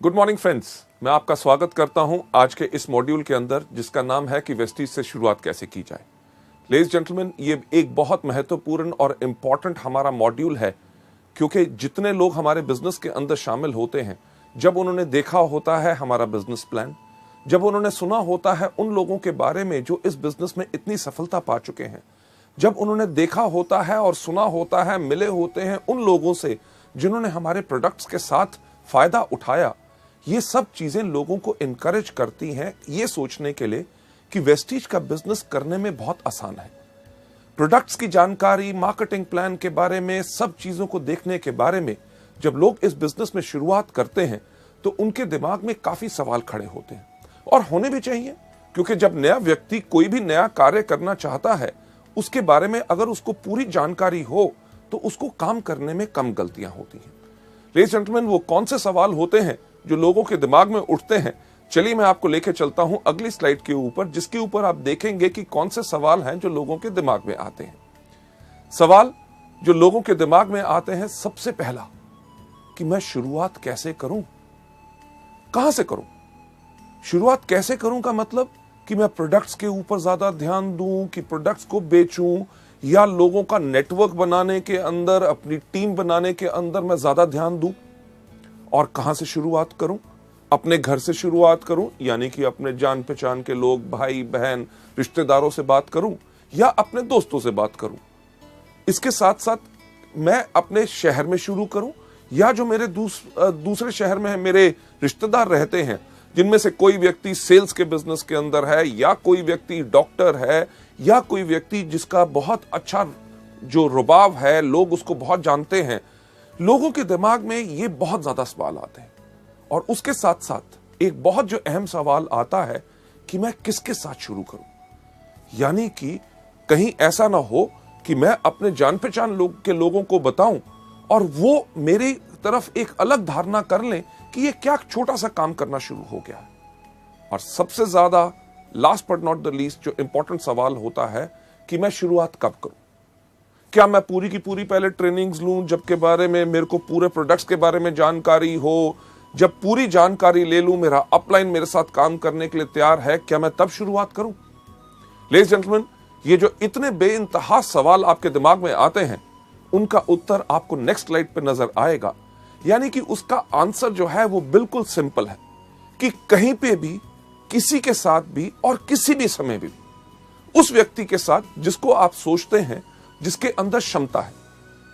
Good morning friends, मैं आपका स्वागत करता हूं आज के इस मॉड्यूल के अंदर जिसका नाम है कि वेस्टीज से शुरुआत कैसे की जाए। लेडीज जेंटलमैन, ये एक बहुत महत्वपूर्ण और इंपॉर्टेंट हमारा मॉड्यूल है, क्योंकि जितने लोग हमारे बिजनेस के अंदर शामिल होते हैं, जब उन्होंने देखा होता है हमारा बिजनेस प्लान, जब उन्होंने सुना होता है उन लोगों के बारे में जो इस बिजनेस में इतनी सफलता पा चुके हैं, जब उन्होंने देखा होता है और सुना होता है, मिले होते हैं उन लोगों से जिन्होंने हमारे प्रोडक्ट्स के साथ फायदा उठाया, ये सब चीजें लोगों को इनकरेज करती हैं ये सोचने के लिए कि वेस्टीज का बिजनेस करने में बहुत आसान है। प्रोडक्ट्स की जानकारी, मार्केटिंग प्लान के बारे में, सब चीजों को देखने के बारे में जब लोग इस बिजनेस में शुरुआत करते हैं तो उनके दिमाग में काफी सवाल खड़े होते हैं, और होने भी चाहिए, क्योंकि जब नया व्यक्ति कोई भी नया कार्य करना चाहता है, उसके बारे में अगर उसको पूरी जानकारी हो तो उसको काम करने में कम गलतियां होती हैं। लेडीज जेंटलमैन, वो कौन से सवाल होते हैं जो लोगों के दिमाग में उठते हैं? चलिए मैं आपको लेके चलता हूं अगली स्लाइड के ऊपर, जिसके ऊपर आप देखेंगे कि कौन से सवाल हैं जो लोगों के दिमाग में आते हैं। सवाल जो लोगों के दिमाग में आते हैं, सबसे पहला कि मैं शुरुआत कैसे करूं, कहां से करूं। शुरुआत कैसे करूं का मतलब कि मैं प्रोडक्ट्स के ऊपर ज्यादा ध्यान दूं, कि प्रोडक्ट्स को बेचूं, या लोगों का नेटवर्क बनाने के अंदर, अपनी टीम बनाने के अंदर मैं ज्यादा ध्यान दूं। और कहां से शुरुआत करूं? अपने घर से शुरुआत करूं, यानी कि अपने जान पहचान के लोग, भाई बहन, रिश्तेदारों से बात करूं, या अपने दोस्तों से बात करूं। इसके साथ साथ मैं अपने शहर में शुरू करूं, या जो मेरे दूसरे शहर में मेरे रिश्तेदार रहते हैं, जिनमें से कोई व्यक्ति सेल्स के बिजनेस के अंदर है, या कोई व्यक्ति डॉक्टर है, या कोई व्यक्ति जिसका बहुत अच्छा जो रुबाब है, लोग उसको बहुत जानते हैं। लोगों के दिमाग में ये बहुत ज्यादा सवाल आते हैं, और उसके साथ साथ एक बहुत जो अहम सवाल आता है कि मैं किसके साथ शुरू करूं। यानी कि कहीं ऐसा ना हो कि मैं अपने जान पहचान के लोगों को बताऊं और वो मेरी तरफ एक अलग धारणा कर लें कि ये क्या छोटा सा काम करना शुरू हो गया है। और सबसे ज्यादा last but not the least जो इंपॉर्टेंट सवाल होता है कि मैं शुरुआत कब करूं। क्या मैं पूरी की पूरी पहले ट्रेनिंग्स लूं, जबकि बारे में मेरे को पूरे प्रोडक्ट्स के बारे में जानकारी हो, जब पूरी जानकारी ले लूं, मेरा अपलाइन मेरे साथ काम करने के लिए तैयार है, क्या मैं तब शुरुआत करूं? लेडीज जेंटलमैन, ये जो इतने बेइंतहा सवाल आपके दिमाग में आते हैं, उनका उत्तर आपको नेक्स्ट स्लाइड पे नजर आएगा। यानी कि उसका आंसर जो है वो बिल्कुल सिंपल है कि कहीं पे भी, किसी के साथ भी, और किसी भी समय भी उस व्यक्ति के साथ जिसको आप सोचते हैं, जिसके अंदर क्षमता है।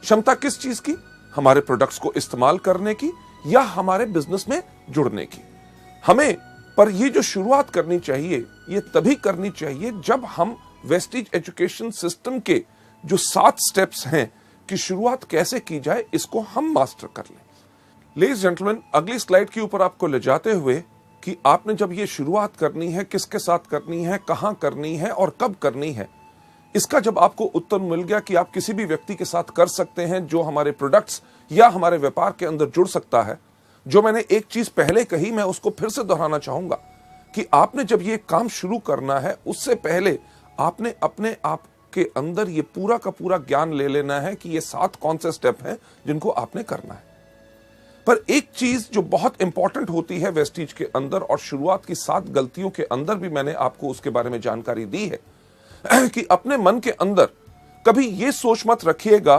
क्षमता किस चीज की? हमारे प्रोडक्ट्स को इस्तेमाल करने की, या हमारे बिजनेस में जुड़ने की। हमें पर ये जो शुरुआत करनी चाहिए, ये तभी करनी चाहिए जब हम वेस्टीज एजुकेशन सिस्टम के जो 7 स्टेप्स हैं कि शुरुआत कैसे की जाए, इसको हम मास्टर कर लें। लेडीज जेंटलमैन, अगली स्लाइड के ऊपर आपको ले जाते हुए कि आपने जब ये शुरुआत करनी है, किसके साथ करनी है, कहां करनी है और कब करनी है, इसका जब आपको उत्तर मिल गया कि आप किसी भी व्यक्ति के साथ कर सकते हैं जो हमारे प्रोडक्ट्स या हमारे व्यापार के अंदर जुड़ सकता है। जो मैंने एक चीज पहले कही, मैं उसको फिर से दोहराना चाहूंगा कि आपने जब ये काम शुरू करना है, उससे पहले आपने अपने आप के अंदर ये पूरा का पूरा ज्ञान ले लेना है कि ये 7 कौन से स्टेप हैं जिनको आपने करना है। पर एक चीज जो बहुत इंपॉर्टेंट होती है वेस्टीज के अंदर, और शुरुआत की 7 गलतियों के अंदर भी मैंने आपको उसके बारे में जानकारी दी है, कि अपने मन के अंदर कभी यह सोच मत रखिएगा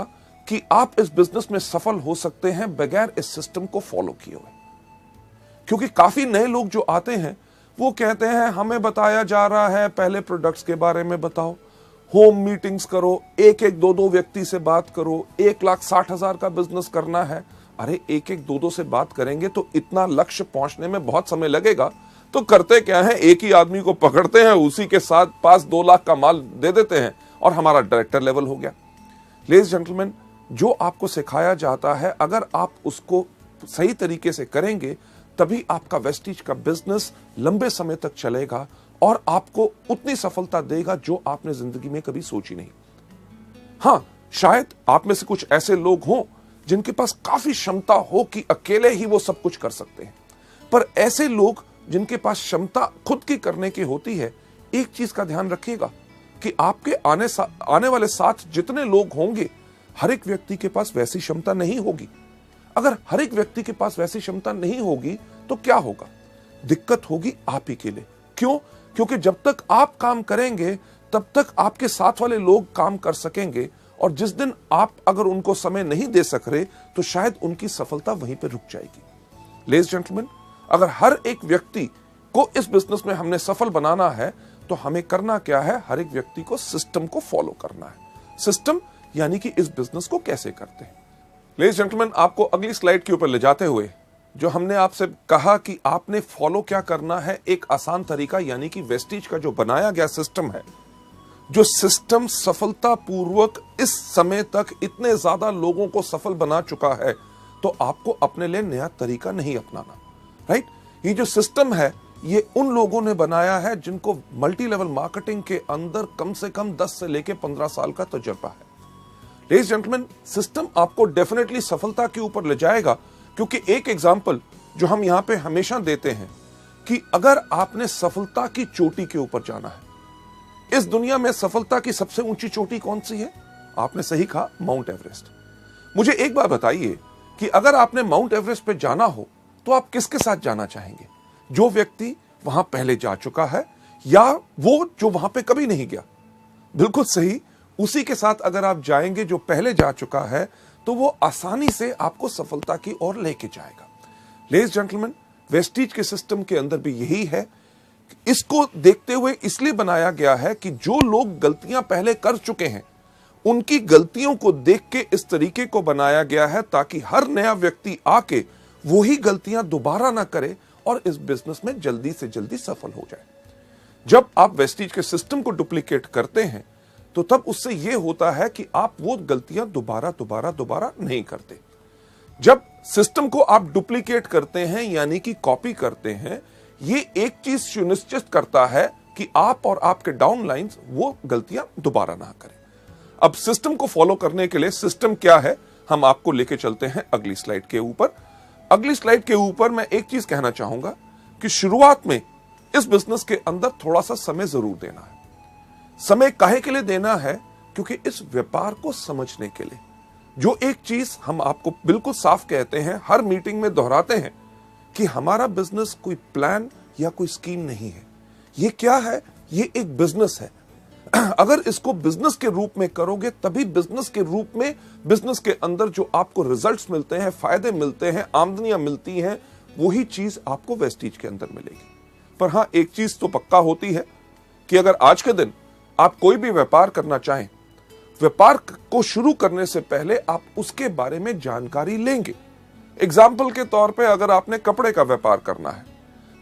कि आप इस बिजनेस में सफल हो सकते हैं बगैर इस सिस्टम को फॉलो किए हुए। क्योंकि काफी नए लोग जो आते हैं वो कहते हैं हमें बताया जा रहा है पहले प्रोडक्ट्स के बारे में बताओ, होम मीटिंग्स करो, एक 2 व्यक्ति से बात करो, 1,60,000 का बिजनेस करना है। अरे 1 2 से बात करेंगे तो इतना लक्ष्य पहुंचने में बहुत समय लगेगा। तो करते क्या है, एक ही आदमी को पकड़ते हैं, उसी के साथ पास 2 लाख का माल दे देते हैं और हमारा डायरेक्टर लेवल हो गया। लेडीज जेंटलमैन, जो आपको सिखाया जाता है, अगर आप उसको सही तरीके से करेंगे, तभी आपका वेस्टीज का बिजनेस लंबे समय तक चलेगा और आपको उतनी सफलता देगा जो आपने जिंदगी में कभी सोची नहीं। हां, शायद आप में से कुछ ऐसे लोग हों जिनके पास काफी क्षमता हो कि अकेले ही वो सब कुछ कर सकते हैं, पर ऐसे लोग जिनके पास क्षमता खुद की करने की होती है, एक चीज का ध्यान रखिएगा कि आपके आने वाले साथ जितने लोग होंगे, हर एक व्यक्ति के पास वैसी क्षमता नहीं होगी। अगर हर एक व्यक्ति के पास वैसी क्षमता नहीं होगी तो क्या होगा? दिक्कत होगी आप ही के लिए। क्यों? क्योंकि जब तक आप काम करेंगे तब तक आपके साथ वाले लोग काम कर सकेंगे, और जिस दिन आप अगर उनको समय नहीं दे सक रहे तो शायद उनकी सफलता वहीं पर रुक जाएगी। लेडीज जेंटलमैन, अगर हर एक व्यक्ति को इस बिजनेस में हमने सफल बनाना है तो हमें करना क्या है? हर एक व्यक्ति को सिस्टम को फॉलो करना है। सिस्टम यानी कि इस बिजनेस को कैसे करते हैं। लेडीज जेंटलमैन, आपको अगली स्लाइड के ऊपर ले जाते हुए जो हमने आपसे कहा कि आपने फॉलो क्या करना है, एक आसान तरीका, यानी कि वेस्टीज का जो बनाया गया सिस्टम है, जो सिस्टम सफलतापूर्वक इस समय तक इतने ज्यादा लोगों को सफल बना चुका है, तो आपको अपने लिए नया तरीका नहीं अपनाना। राइट? ये जो सिस्टम है ये उन लोगों ने बनाया है जिनको मल्टी लेवल मार्केटिंग के अंदर कम से कम 10 से लेकर 15 साल का तजुर्बा है। लेडीज जेंटलमैन, सिस्टम आपको डेफिनेटली सफलता के ऊपर ले जाएगा, क्योंकि एक एग्जांपल जो हम यहां पे हमेशा देते हैं कि अगर आपने सफलता की चोटी के ऊपर जाना है, इस दुनिया में सफलता की सबसे ऊंची चोटी कौन सी है? आपने सही कहा, माउंट एवरेस्ट। मुझे एक बात बताइए कि अगर आपने माउंट एवरेस्ट पे जाना हो तो आप किसके साथ जाना चाहेंगे? जो व्यक्ति वहां पहले जा चुका है या वो जो वहां पे कभी नहीं गया? बिल्कुल सही, उसी के साथ अगर आप जाएंगे जो पहले जा चुका है तो वो आसानी से आपको सफलता की ओर लेके जाएगा। लेडीज जेंटलमैन, वेस्टीज के सिस्टम के अंदर भी यही है। इसको देखते हुए इसलिए बनाया गया है कि जो लोग गलतियां पहले कर चुके हैं उनकी गलतियों को देख के इस तरीके को बनाया गया है ताकि हर नया व्यक्ति आके वही गलतियां दोबारा ना करे और इस बिजनेस में जल्दी से जल्दी सफल हो जाए। जब आप वेस्टीज के सिस्टम को डुप्लीकेट करते हैं तो तब उससे यह होता है कि आप वो गलतियां दोबारा नहीं करते। जब सिस्टम को आप डुप्लीकेट करते हैं यानी कि कॉपी करते हैं, ये एक चीज सुनिश्चित करता है कि आप और आपके डाउनलाइंस वो गलतियां दोबारा ना करें। अब सिस्टम को फॉलो करने के लिए सिस्टम क्या है, हम आपको लेके चलते हैं अगली स्लाइड के ऊपर। अगली स्लाइड के ऊपर मैं एक चीज कहना चाहूंगा कि शुरुआत में इस बिजनेस के अंदर थोड़ा सा समय जरूर देना है। समय काहे के लिए देना है? क्योंकि इस व्यापार को समझने के लिए। जो एक चीज हम आपको बिल्कुल साफ कहते हैं, हर मीटिंग में दोहराते हैं कि हमारा बिजनेस कोई प्लान या कोई स्कीम नहीं है। ये क्या है? ये एक बिजनेस है। अगर इसको बिजनेस के रूप में करोगे तभी बिजनेस के रूप में, बिजनेस के अंदर जो आपको रिजल्ट्स मिलते हैं, फायदे मिलते हैं, आमदनियां मिलती हैं, वही चीज आपको वेस्टीज के अंदर मिलेगी। पर हां, एक चीज तो पक्का होती है कि अगर आज के दिन आप कोई भी व्यापार करना चाहें, व्यापार को शुरू करने से पहले आप उसके बारे में जानकारी लेंगे। एग्जाम्पल के तौर पे अगर आपने कपड़े का व्यापार करना है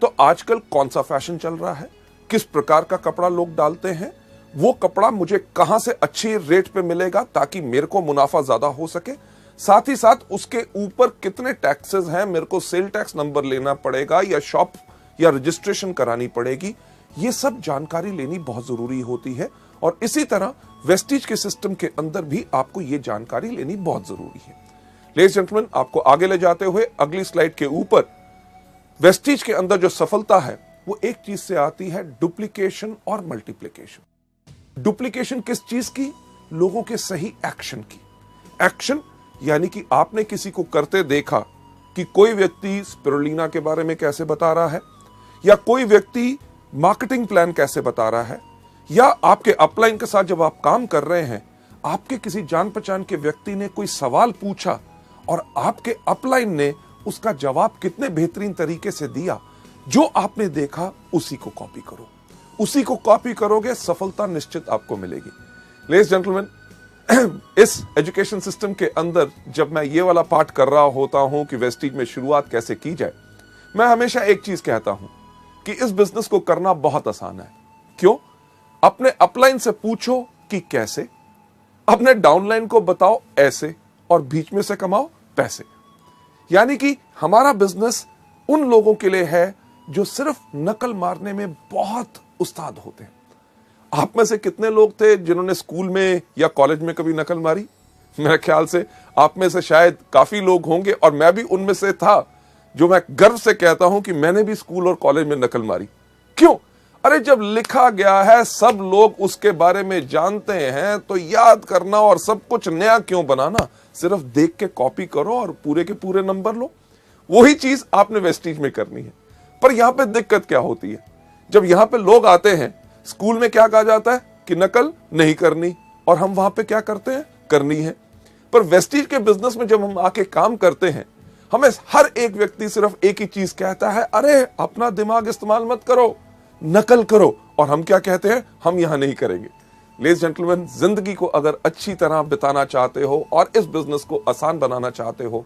तो आजकल कौन सा फैशन चल रहा है, किस प्रकार का कपड़ा लोग डालते हैं, वो कपड़ा मुझे कहां से अच्छी रेट पे मिलेगा ताकि मेरे को मुनाफा ज्यादा हो सके, साथ ही साथ उसके ऊपर कितने टैक्सेस हैं, मेरे को सेल टैक्स नंबर लेना पड़ेगा या शॉप या रजिस्ट्रेशन करानी पड़ेगी, ये सब जानकारी लेनी बहुत जरूरी होती है। और इसी तरह वेस्टीज के सिस्टम के अंदर भी आपको ये जानकारी लेनी बहुत जरूरी है। लेडीज जेंटलमैन, आपको आगे ले जाते हुए अगली स्लाइड के ऊपर वेस्टीज के अंदर जो सफलता है वो एक चीज से आती है, डुप्लीकेशन और मल्टीप्लीकेशन। डुप्लीकेशन किस चीज की? लोगों के सही एक्शन की। एक्शन यानी कि आपने किसी को करते देखा कि कोई व्यक्ति स्पिरुलिना के बारे में कैसे बता रहा है, या कोई व्यक्ति मार्केटिंग प्लान कैसे बता रहा है, या आपके अपलाइन के साथ जब आप काम कर रहे हैं आपके किसी जान पहचान के व्यक्ति ने कोई सवाल पूछा और आपके अपलाइन ने उसका जवाब कितने बेहतरीन तरीके से दिया, जो आपने देखा उसी को कॉपी करो। उसी को कॉपी करोगे, सफलता निश्चित आपको मिलेगी। लेडीज जेंटलमैन, इस एजुकेशन सिस्टम के अंदर जब मैं ये वाला पार्ट कर रहा होता हूं कि वेस्टीज में शुरुआत कैसे की जाए, मैं हमेशा एक चीज कहता हूं कि इस बिजनेस को करना बहुत आसान है। क्यों? अपने अपलाइन से पूछो कि कैसे, अपने डाउनलाइन को बताओ ऐसे, और बीच में से कमाओ पैसे। यानी कि हमारा बिजनेस उन लोगों के लिए है जो सिर्फ नकल मारने में बहुत उस्ताद होते हैं। आप में से कितने लोग थे जिन्होंने स्कूल में या कॉलेज में कभी नकल मारी? मेरे ख्याल से आप में से शायद काफी लोग होंगे, और मैं भी उनमें से था, जो मैं गर्व से कहता हूं कि मैंने भी स्कूल और कॉलेज में नकल मारी। क्यों? अरे जब लिखा गया है, सब लोग उसके बारे में जानते हैं, तो याद करना और सब कुछ नया क्यों बनाना? सिर्फ देख के कॉपी करो और पूरे के पूरे नंबर लो। वही चीज आपने वेस्टीज में करनी है। पर यहां पे दिक्कत क्या होती है, जब यहां पे लोग आते हैं, स्कूल में क्या कहा जाता है कि नकल नहीं करनी, और हम वहां पे क्या करते हैं, करनी है। पर वेस्टीज के बिजनेस में जब हम आके काम करते हैं, हमें हर एक व्यक्ति सिर्फ एक ही चीज कहता है, अरे अपना दिमाग इस्तेमाल मत करो, नकल करो। और हम क्या कहते हैं, हम यहां नहीं करेंगे। लेडीज जेंटलमैन, जिंदगी को अगर अच्छी तरह बिताना चाहते हो और इस बिजनेस को आसान बनाना चाहते हो,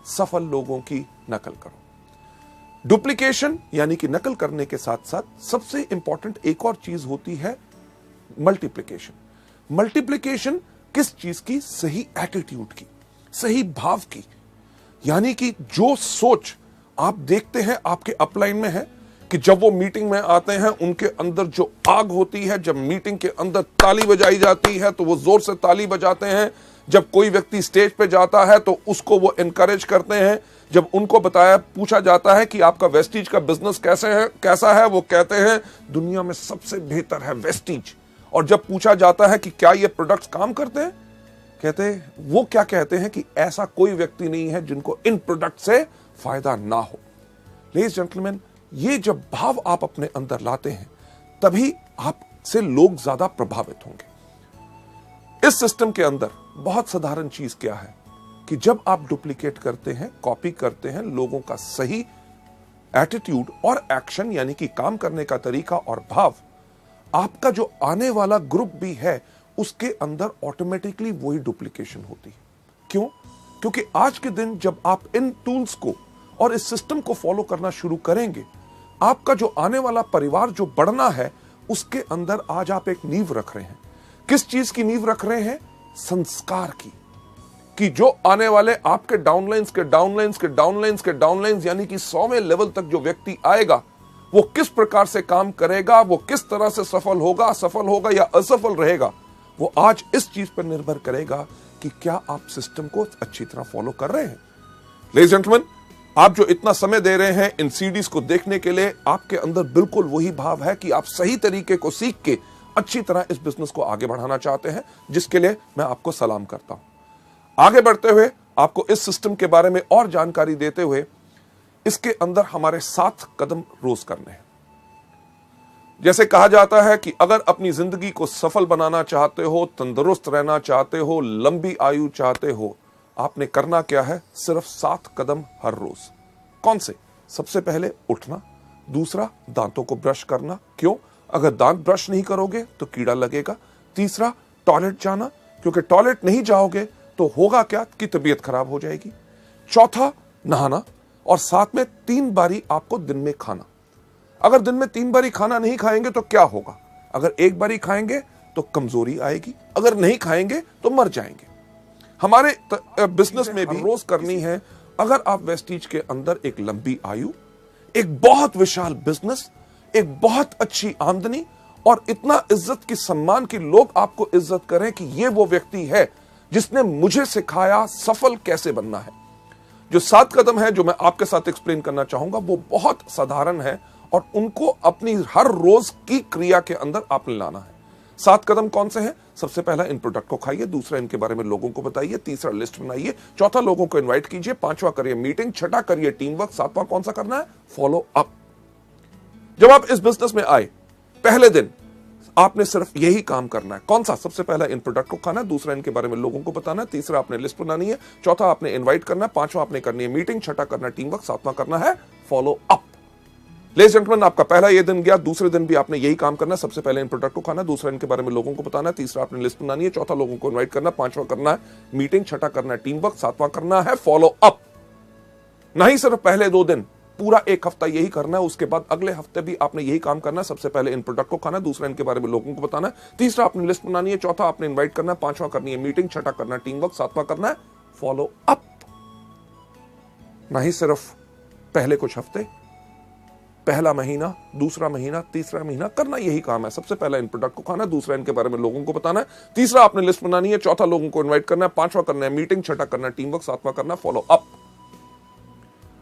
सफल लोगों की नकल करो। डुप्लीकेशन यानी कि नकल करने के साथ साथ सबसे इंपॉर्टेंट एक और चीज होती है मल्टीप्लिकेशन। मल्टीप्लिकेशन किस चीज की, सही एटीट्यूड की, सही भाव की। यानी कि जो सोच आप देखते हैं आपके अपलाइन में है कि जब वो मीटिंग में आते हैं उनके अंदर जो आग होती है, जब मीटिंग के अंदर ताली बजाई जाती है तो वो जोर से ताली बजाते हैं, जब कोई व्यक्ति स्टेज पे जाता है तो उसको वो एनकरेज करते हैं, जब उनको पूछा जाता है कि आपका वेस्टीज का बिजनेस कैसा है, वो कहते हैं दुनिया में सबसे बेहतर है वेस्टीज। और जब पूछा जाता है कि क्या ये प्रोडक्ट्स काम करते हैं, वो क्या कहते हैं कि ऐसा कोई व्यक्ति नहीं है जिनको इन प्रोडक्ट से फायदा ना हो। लेडीज जेंटलमैन, ये जब भाव आप अपने अंदर लाते हैं तभी आपसे लोग ज्यादा प्रभावित होंगे। इस सिस्टम के अंदर बहुत साधारण चीज क्या है कि जब आप डुप्लीकेट करते हैं, कॉपी करते हैं, लोगों का सही एटीट्यूड और एक्शन यानी कि काम करने का तरीका और भाव, आपका जो आने वाला ग्रुप भी है उसके अंदर ऑटोमेटिकली वही डुप्लीकेशन होती है। क्यों? क्योंकि आज के दिन जब आप इन टूल्स को और इस सिस्टम को फॉलो करना शुरू करेंगे, आपका जो आने वाला परिवार जो बढ़ना है उसके अंदर आज आप एक नींव रख रहे हैं। किस चीज की नींव रख रहे हैं? संस्कार की। कि जो आने वाले आपके डाउनलाइंस के डाउनलाइंस के डाउनलाइंस के डाउनलाइंस यानी कि 100वें लेवल तक जो व्यक्ति आएगा वो किस प्रकार से काम करेगा, वो किस तरह से सफल होगा या असफल रहेगा, वो आज इस चीज पर निर्भर करेगा कि क्या आप सिस्टम को अच्छी तरह फॉलो कर रहे हैं। लेडीज जेंटलमैन, आप जो इतना समय दे रहे हैं इन सीडीज को देखने के लिए, आपके अंदर बिल्कुल वही भाव है कि आप सही तरीके को सीख के अच्छी तरह इस बिजनेस को आगे बढ़ाना चाहते हैं, जिसके लिए मैं आपको सलाम करता हूं। आगे बढ़ते हुए आपको इस सिस्टम के बारे में और जानकारी देते हुए, इसके अंदर हमारे 7 कदम रोज करने हैं। जैसे कहा जाता है कि अगर अपनी जिंदगी को सफल बनाना चाहते हो, तंदुरुस्त रहना चाहते हो, लंबी आयु चाहते हो, आपने करना क्या है? सिर्फ 7 कदम हर रोज। कौन से? सबसे पहले उठना, दूसरा दांतों को ब्रश करना। क्यों? अगर दांत ब्रश नहीं करोगे तो कीड़ा लगेगा। तीसरा टॉयलेट जाना, क्योंकि टॉयलेट नहीं जाओगे तो होगा क्या कि तबीयत खराब हो जाएगी। चौथा नहाना, और साथ में 3 बारी आपको दिन में खाना। अगर दिन में 3 बारी खाना नहीं खाएंगे तो क्या होगा? अगर 1 बारी खाएंगे तो कमजोरी आएगी, अगर नहीं खाएंगे तो मर जाएंगे। हमारे बिजनेस में भी रोज करनी है। अगर आप वेस्टीज के अंदर एक लंबी आयु, एक बहुत विशाल बिजनेस, एक बहुत अच्छी आमदनी और इतना इज्जत की सम्मान की लोग आपको इज्जत करें कि ये वो व्यक्ति है जिसने मुझे सिखाया सफल कैसे बनना है। जो 7 कदम है जो मैं आपके साथ एक्सप्लेन करना चाहूंगा वो बहुत साधारण है और उनको अपनी हर रोज की क्रिया के अंदर आपने लाना है। 7 कदम कौन से हैं? सबसे पहला, इन प्रोडक्ट को खाइए। दूसरा, इनके बारे में लोगों को बताइए। तीसरा, लिस्ट बनाइए। चौथा, लोगों को इनवाइट कीजिए। 5वां, करिए मीटिंग। 6ठा, करिए टीम वर्क। 7वां कौन सा करना है? Follow up. जब आप इस बिजनेस में आए पहले दिन आपने सिर्फ यही काम करना है। कौन सा? सबसे पहला, इन प्रोडक्ट को खाना है। दूसरा, इनके बारे में लोगों को बताना है। तीसरा, आपने लिस्ट बनानी है। चौथा, आपने इनवाइट करना है। 5वां, आपने करनी है मीटिंग। 6ठा, करना है टीम वर्क। 7वां, करना है फॉलो अप। लेडीज जेंटलमैन, आपका पहला ये दिन गया। दूसरे दिन भी आपने यही काम करना है। सबसे पहले इन प्रोडक्ट को खाना, दूसरा इनके बारे में लोगों को बताना है। तीसरा, आपने लिस्ट बनानी है। चौथा, लोगों को इनवाइट करना। 5वां, करना है मीटिंग। 6ठा, करना है टीम वर्क। 7वां, करना है फॉलो अप। नहीं सिर्फ पहले 2 दिन, पूरा 1 हफ्ता यही करना है। उसके बाद अगले हफ्ते भी आपने यही काम करना है। सबसे पहले इन प्रोडक्ट को खाना, दूसरा इनके बारे में लोगों को बताना है। तीसरा, आपने लिस्ट बनानी है। चौथा, आपने इनवाइट करना है। 5वां, करनी है मीटिंग। 6ठा, करना है टीम वर्क। 7वां, करना है फॉलो अप। नहीं सिर्फ पहले कुछ हफ्ते, पहला महीना, दूसरा महीना, तीसरा महीना करना यही काम है। सबसे पहला इन प्रोडक्ट को खाना, दूसरा इनके बारे में लोगों को बताना है। तीसरा, आपने लिस्ट बनानी है। चौथा, लोगों को इनवाइट करना है। 5वां, करना है मीटिंग। 6ठा, करना है टीम वर्क। 7वां, करना है फॉलो अप।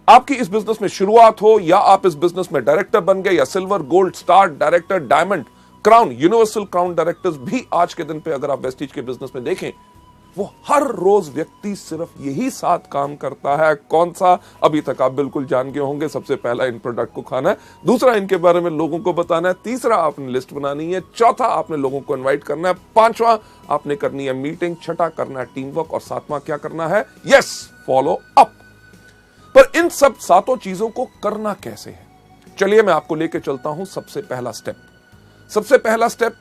आपकी इस बिजनेस में शुरुआत हो या आप इस बिजनेस में डायरेक्टर बन गए या silver, gold, star, director, diamond, crown, universal crown directors भी आज के दिन पे अगर आप वेस्टीज के बिजनेस में देखें वो हर रोज व्यक्ति सिर्फ यही 7 काम करता है। कौन सा? अभी तक आप बिल्कुल जान गए होंगे। सबसे पहला, इन प्रोडक्ट को खाना है। दूसरा, इनके बारे में लोगों को बताना है। तीसरा, आपने लिस्ट बनानी है। चौथा, आपने लोगों को इनवाइट करना है। पांचवा, आपने करनी है मीटिंग। छठा, करना है टीम वर्क। और सातवां क्या करना है? Yes, follow up. पर इन सब 7 चीजों को करना कैसे है? चलिए मैं आपको लेके चलता हूं। सबसे पहला स्टेप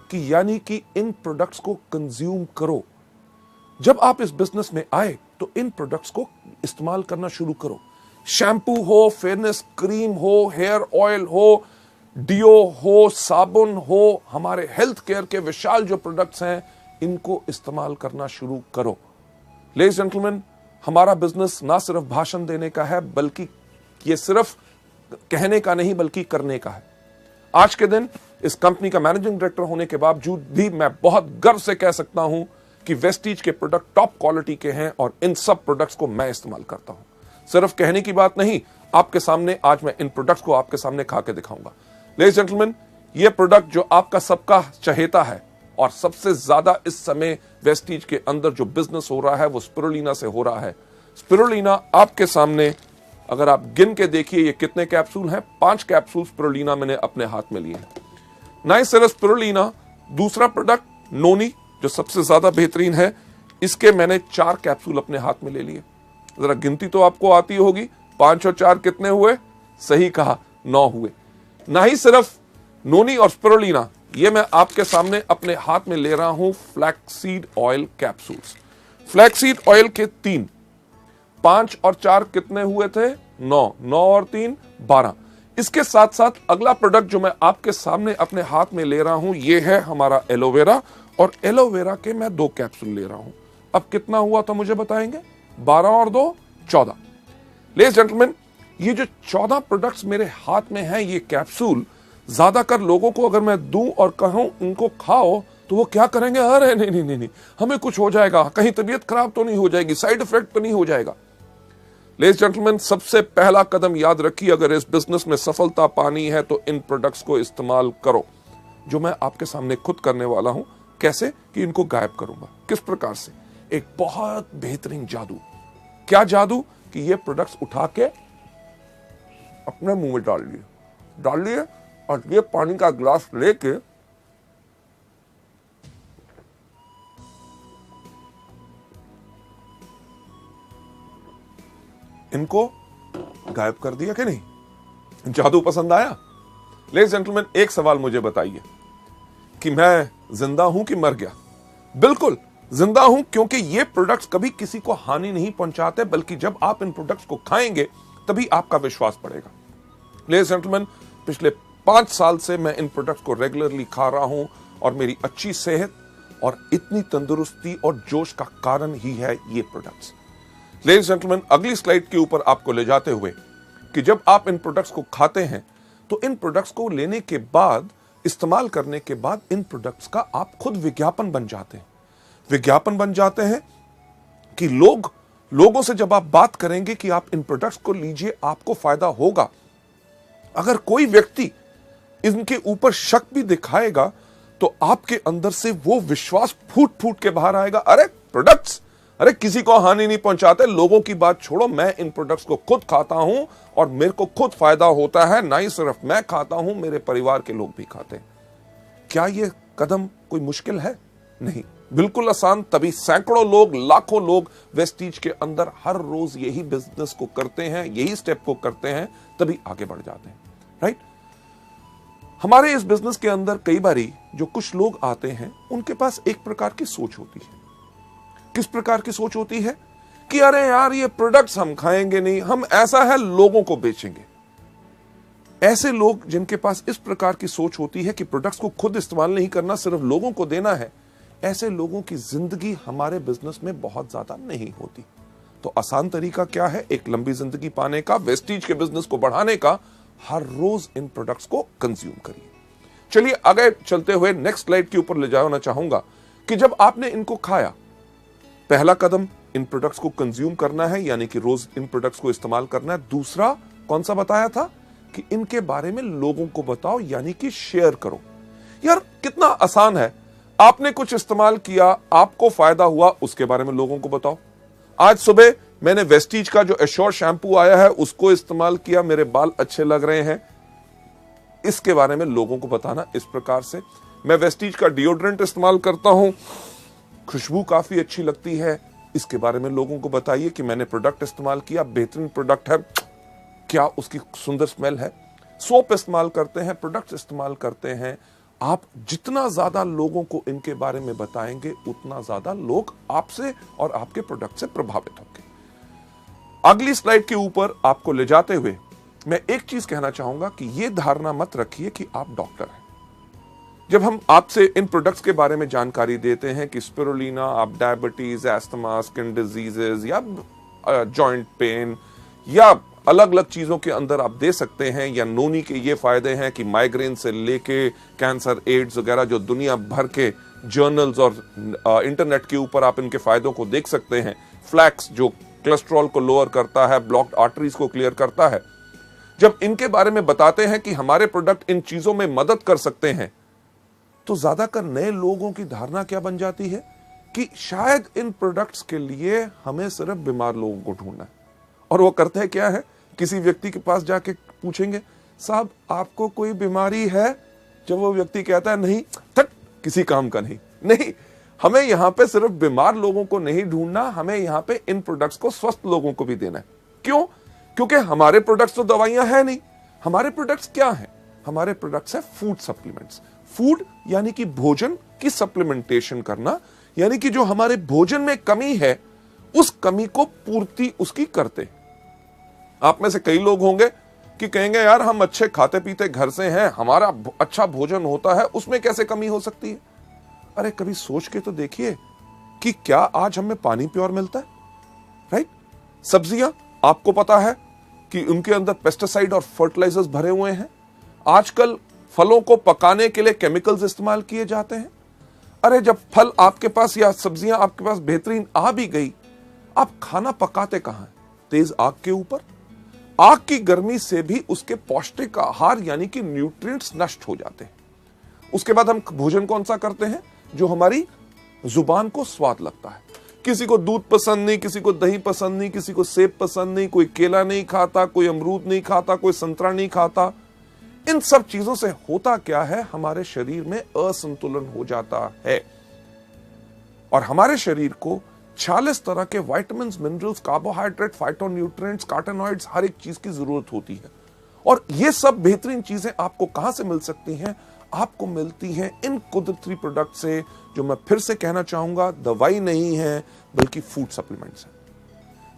कि यानी कि इन प्रोडक्ट्स को कंज्यूम करो। जब आप इस बिजनेस में आए तो इन प्रोडक्ट्स को इस्तेमाल करना शुरू करो। शैम्पू हो, फेयरनेस क्रीम हो, हेयर ऑयल हो, डियो हो, साबुन हो, हमारे हेल्थ केयर के विशाल जो प्रोडक्ट्स हैं, इनको इस्तेमाल करना शुरू करो। लेडीज जेंटलमैन, हमारा बिजनेस ना सिर्फ भाषण देने का है, बल्कि ये सिर्फ कहने का नहीं बल्कि करने का है। आज के दिन इस कंपनी का मैनेजिंग डायरेक्टर होने के बावजूद भी मैं बहुत गर्व से कह सकता हूं कि वेस्टीज के प्रोडक्ट टॉप क्वालिटी के हैं और इन सब प्रोडक्ट्स को मैं इस्तेमाल करता हूं। सिर्फ कहने की बात नहीं, आपके सामने आज मैं इन प्रोडक्ट्स को आपके सामने खा के दिखाऊंगा। लेडीज जेंटलमैन, ये प्रोडक्ट जो आपका सबका चहेता है और सबसे ज्यादा इस समय वेस्टीज के अंदर जो बिजनेस हो रहा है वो स्पिरुलिना से हो रहा है। स्पिरुलिना आपके सामने, अगर आप गिन के देखिए ये कितने कैप्सूल हैं। 5 कैप्सूल स्पिरुलिना मैंने अपने हाथ में लिए हैं। नहीं सिर्फ स्पिरुलिना, दूसरा प्रोडक्ट नोनी जो सबसे ज्यादा बेहतरीन है, इसके मैंने 4 कैप्सूल अपने हाथ में ले लिए। जरा गिनती तो आपको आती होगी, 5 और 4 कितने हुए? सही कहा, 9 हुए। ना ही सिर्फ नोनी और स्पिरुलिना, ये मैं आपके सामने अपने हाथ में ले रहा हूं flaxseed oil capsules. Flaxseed oil के 3, 5 और 4 कितने हुए थे? 9। 9 और 3 12। इसके साथ साथ अगला प्रोडक्ट जो मैं आपके सामने अपने हाथ में ले रहा हूं, ये है हमारा एलोवेरा, और एलोवेरा के मैं 2 कैप्सूल ले रहा हूं। अब कितना हुआ था मुझे बताएंगे? 12 और 2 14। लेडीज जेंटलमैन, ये जो 14 प्रोडक्ट्स मेरे हाथ में हैं, ये कैप्सूल ज्यादातर लोगों को अगर मैं दूं और कहूं इनको खाओ तो वो क्या करेंगे? अरे नहीं नहीं नहीं नहीं, हमें कुछ हो जाएगा, कहीं तबीयत खराब तो नहीं हो जाएगी, साइड इफेक्ट तो नहीं हो जाएगा। लेडीज जेंटलमैन, सबसे पहला कदम याद रखिए, अगर इस बिजनेस में सफलता पानी है तो इन प्रोडक्ट्स को इस्तेमाल करो, जो मैं आपके सामने खुद करने वाला हूं। कैसे? कि इनको गायब करूंगा। किस प्रकार से? एक बहुत बेहतरीन जादू। क्या जादू? कि ये प्रोडक्ट्स उठा के अपने मुंह में डाल लिए और ये पानी का ग्लास लेके इनको गायब कर दिया कि नहीं? जादू पसंद आया? लेडीज जेंटलमैन, एक सवाल मुझे बताइए कि मैं जिंदा हूं कि मर गया? बिल्कुल जिंदा हूं, क्योंकि ये प्रोडक्ट्स कभी किसी को हानि नहीं पहुंचाते, बल्कि जब आप इन प्रोडक्ट्स को खाएंगे तभी आपका विश्वास बढ़ेगा। लेडीज जेंटलमैन, पिछले 5 साल से मैं इन प्रोडक्ट्स को रेगुलरली खा रहा हूं और मेरी अच्छी सेहत और इतनी तंदुरुस्ती और जोश का कारण ही है ये प्रोडक्ट्स। लेडीज जेंटलमैन, अगली स्लाइड के ऊपर आपको ले जाते हुए कि जब आप इन प्रोडक्ट्स को खाते हैं तो इन प्रोडक्ट्स को लेने के बाद, इस्तेमाल करने के बाद, इन प्रोडक्ट्स का आप खुद विज्ञापन बन जाते हैं। विज्ञापन बन जाते हैं कि लोगों से जब आप बात करेंगे कि आप इन प्रोडक्ट्स को लीजिए, आपको फायदा होगा। अगर कोई व्यक्ति इनके ऊपर शक भी दिखाएगा तो आपके अंदर से वो विश्वास फूट फूट के बाहर आएगा। अरे प्रोडक्ट्स, अरे किसी को हानि नहीं पहुंचाते। लोगों की बात छोड़ो, मैं इन प्रोडक्ट्स को खुद खाता हूं और मेरे को खुद फायदा होता है। ना ही सिर्फ मैं खाता हूं, मेरे परिवार के लोग भी खाते हैं। क्या यह कदम कोई मुश्किल है? नहीं, बिल्कुल आसान। तभी सैकड़ों लोग, लाखों लोग वेस्टीज के अंदर हर रोज यही बिजनेस को करते हैं, यही स्टेप को करते हैं, तभी आगे बढ़ जाते हैं। राइट? हमारे इस बिजनेस के अंदर कई बारी जो कुछ लोग आते हैं, उनके पास एक प्रकार की सोच होती है। किस प्रकार की सोच होती है? कि अरे यार, ये प्रोडक्ट्स हम खाएंगे नहीं, हम ऐसा है लोगों को बेचेंगे। ऐसे लोग जिनके पास इस प्रकार की सोच होती है कि प्रोडक्ट्स को खुद इस्तेमाल नहीं करना, सिर्फ लोगों को देना है, ऐसे लोगों की जिंदगी हमारे बिजनेस में बहुत ज्यादा नहीं होती। तो आसान तरीका क्या है एक लंबी जिंदगी पाने का, वेस्टीज के बिजनेस को बढ़ाने का? हर रोज इन प्रोडक्ट्स को कंज्यूम करिए। चलिए आगे चलते हुए नेक्स्ट स्लाइड के ऊपर ले जाना चाहूंगा कि जब आपने इनको खाया, पहला कदम इन प्रोडक्ट्स को कंज्यूम करना है, यानी कि रोज इन प्रोडक्ट्स को इस्तेमाल करना है। दूसरा कौन सा बताया था? कि इनके बारे में लोगों को बताओ, यानी कि शेयर करो। यार कितना आसान है। आपने कुछ इस्तेमाल किया, आपको फायदा हुआ, उसके बारे में लोगों को बताओ। आज सुबह मैंने वेस्टीज का जो एश्योर शैम्पू आया है उसको इस्तेमाल किया, मेरे बाल अच्छे लग रहे हैं, इसके बारे में लोगों को बताना इस प्रकार से। मैं वेस्टीज का डिओड्रेंट इस्तेमाल करता हूं, खुशबू काफी अच्छी लगती है, इसके बारे में लोगों को बताइए कि मैंने प्रोडक्ट इस्तेमाल किया, बेहतरीन प्रोडक्ट है, क्या उसकी सुंदर स्मेल है। सोप इस्तेमाल करते हैं, प्रोडक्ट इस्तेमाल करते हैं, आप जितना ज्यादा लोगों को इनके बारे में बताएंगे उतना ज्यादा लोग आपसे और आपके प्रोडक्ट से प्रभावित होंगे। अगली स्लाइड के ऊपर आपको ले जाते हुए मैं एक चीज कहना चाहूंगा कि यह धारणा मत रखिए कि आप डॉक्टर हैं। जब हम आपसे इन प्रोडक्ट्स के बारे में जानकारी देते हैं कि स्पिरुलिना आप डायबिटीज, एस्थमा, स्किन डिजीजेस या जॉइंट पेन या अलग अलग चीजों के अंदर आप दे सकते हैं, या नोनी के ये फायदे हैं कि माइग्रेन से लेके कैंसर, एड्स वगैरह जो दुनिया भर के जर्नल्स और इंटरनेट के ऊपर आप इनके फायदों को देख सकते हैं। फ्लैक्स जो कोलेस्ट्रॉल को लोअर करता है, ब्लॉक्ड आर्टरीज को क्लियर करता है। जब इनके बारे में बताते हैं कि हमारे प्रोडक्ट इन चीजों में मदद कर सकते हैं, तो ज्यादातर नए लोगों की धारणा क्या बन जाती है कि शायद इन प्रोडक्ट्स के लिए हमें सिर्फ बीमार लोगों को ढूंढना है। और वो करते हैं क्या है, किसी व्यक्ति के पास जाके पूछेंगे, साहब आपको कोई बीमारी है? जब वो व्यक्ति कहता है नहीं, तक किसी काम का नहीं, हमें यहां पे सिर्फ बीमार लोगों को नहीं ढूंढना, हमें यहां पे इन प्रोडक्ट्स को स्वस्थ लोगों को भी देना है। क्यों? क्योंकि हमारे प्रोडक्ट्स तो दवाइयां हैं नहीं। हमारे प्रोडक्ट्स क्या हैं? हमारे प्रोडक्ट्स है फूड सप्लीमेंट्स। फूड यानी कि भोजन की सप्लीमेंटेशन करना, यानी कि जो हमारे भोजन में कमी है उस कमी को पूर्ति उसकी करते। आप में से कई लोग होंगे कि कहेंगे यार हम अच्छे खाते पीते घर से हैं, हमारा अच्छा भोजन होता है, उसमें कैसे कमी हो सकती है? अरे कभी सोच के तो देखिए कि क्या आज हमें पानी प्योर मिलता है? राइट? सब्जियां आपको पता है कि उनके अंदर पेस्टिसाइड और फर्टिलाइजर्स भरे हुए हैं। आजकल फलों को पकाने के लिए केमिकल्स इस्तेमाल किए जाते हैं। अरे जब फल आपके पास या सब्जियां आपके पास बेहतरीन आ भी गई, आप खाना पकाते कहां हैं? तेज आग के ऊपर। आग की गर्मी से भी उसके पौष्टिक आहार यानी कि न्यूट्रिएंट्स नष्ट हो जाते हैं। उसके बाद हम भोजन कौन सा करते हैं? जो हमारी जुबान को स्वाद लगता है। किसी को दूध पसंद नहीं, किसी को दही पसंद नहीं, किसी को सेब पसंद नहीं, कोई केला नहीं खाता, कोई अमरूद नहीं खाता, कोई संतरा नहीं खाता। इन सब चीजों से होता क्या है? हमारे शरीर में असंतुलन हो जाता है और हमारे शरीर को 46 तरह के विटामिन, मिनरल्स, कार्बोहाइड्रेट, फाइटोन्यूट्रिएंट्स, कार्टेनॉइड्स, हर एक चीज की जरूरत होती है। और ये सब बेहतरीन चीजें आपको कहां से मिल सकती हैं? आपको मिलती हैं इन कुदरती प्रोडक्ट से, जो मैं फिर से कहना चाहूंगा दवाई नहीं है बल्कि फूड सप्लीमेंट्स हैं।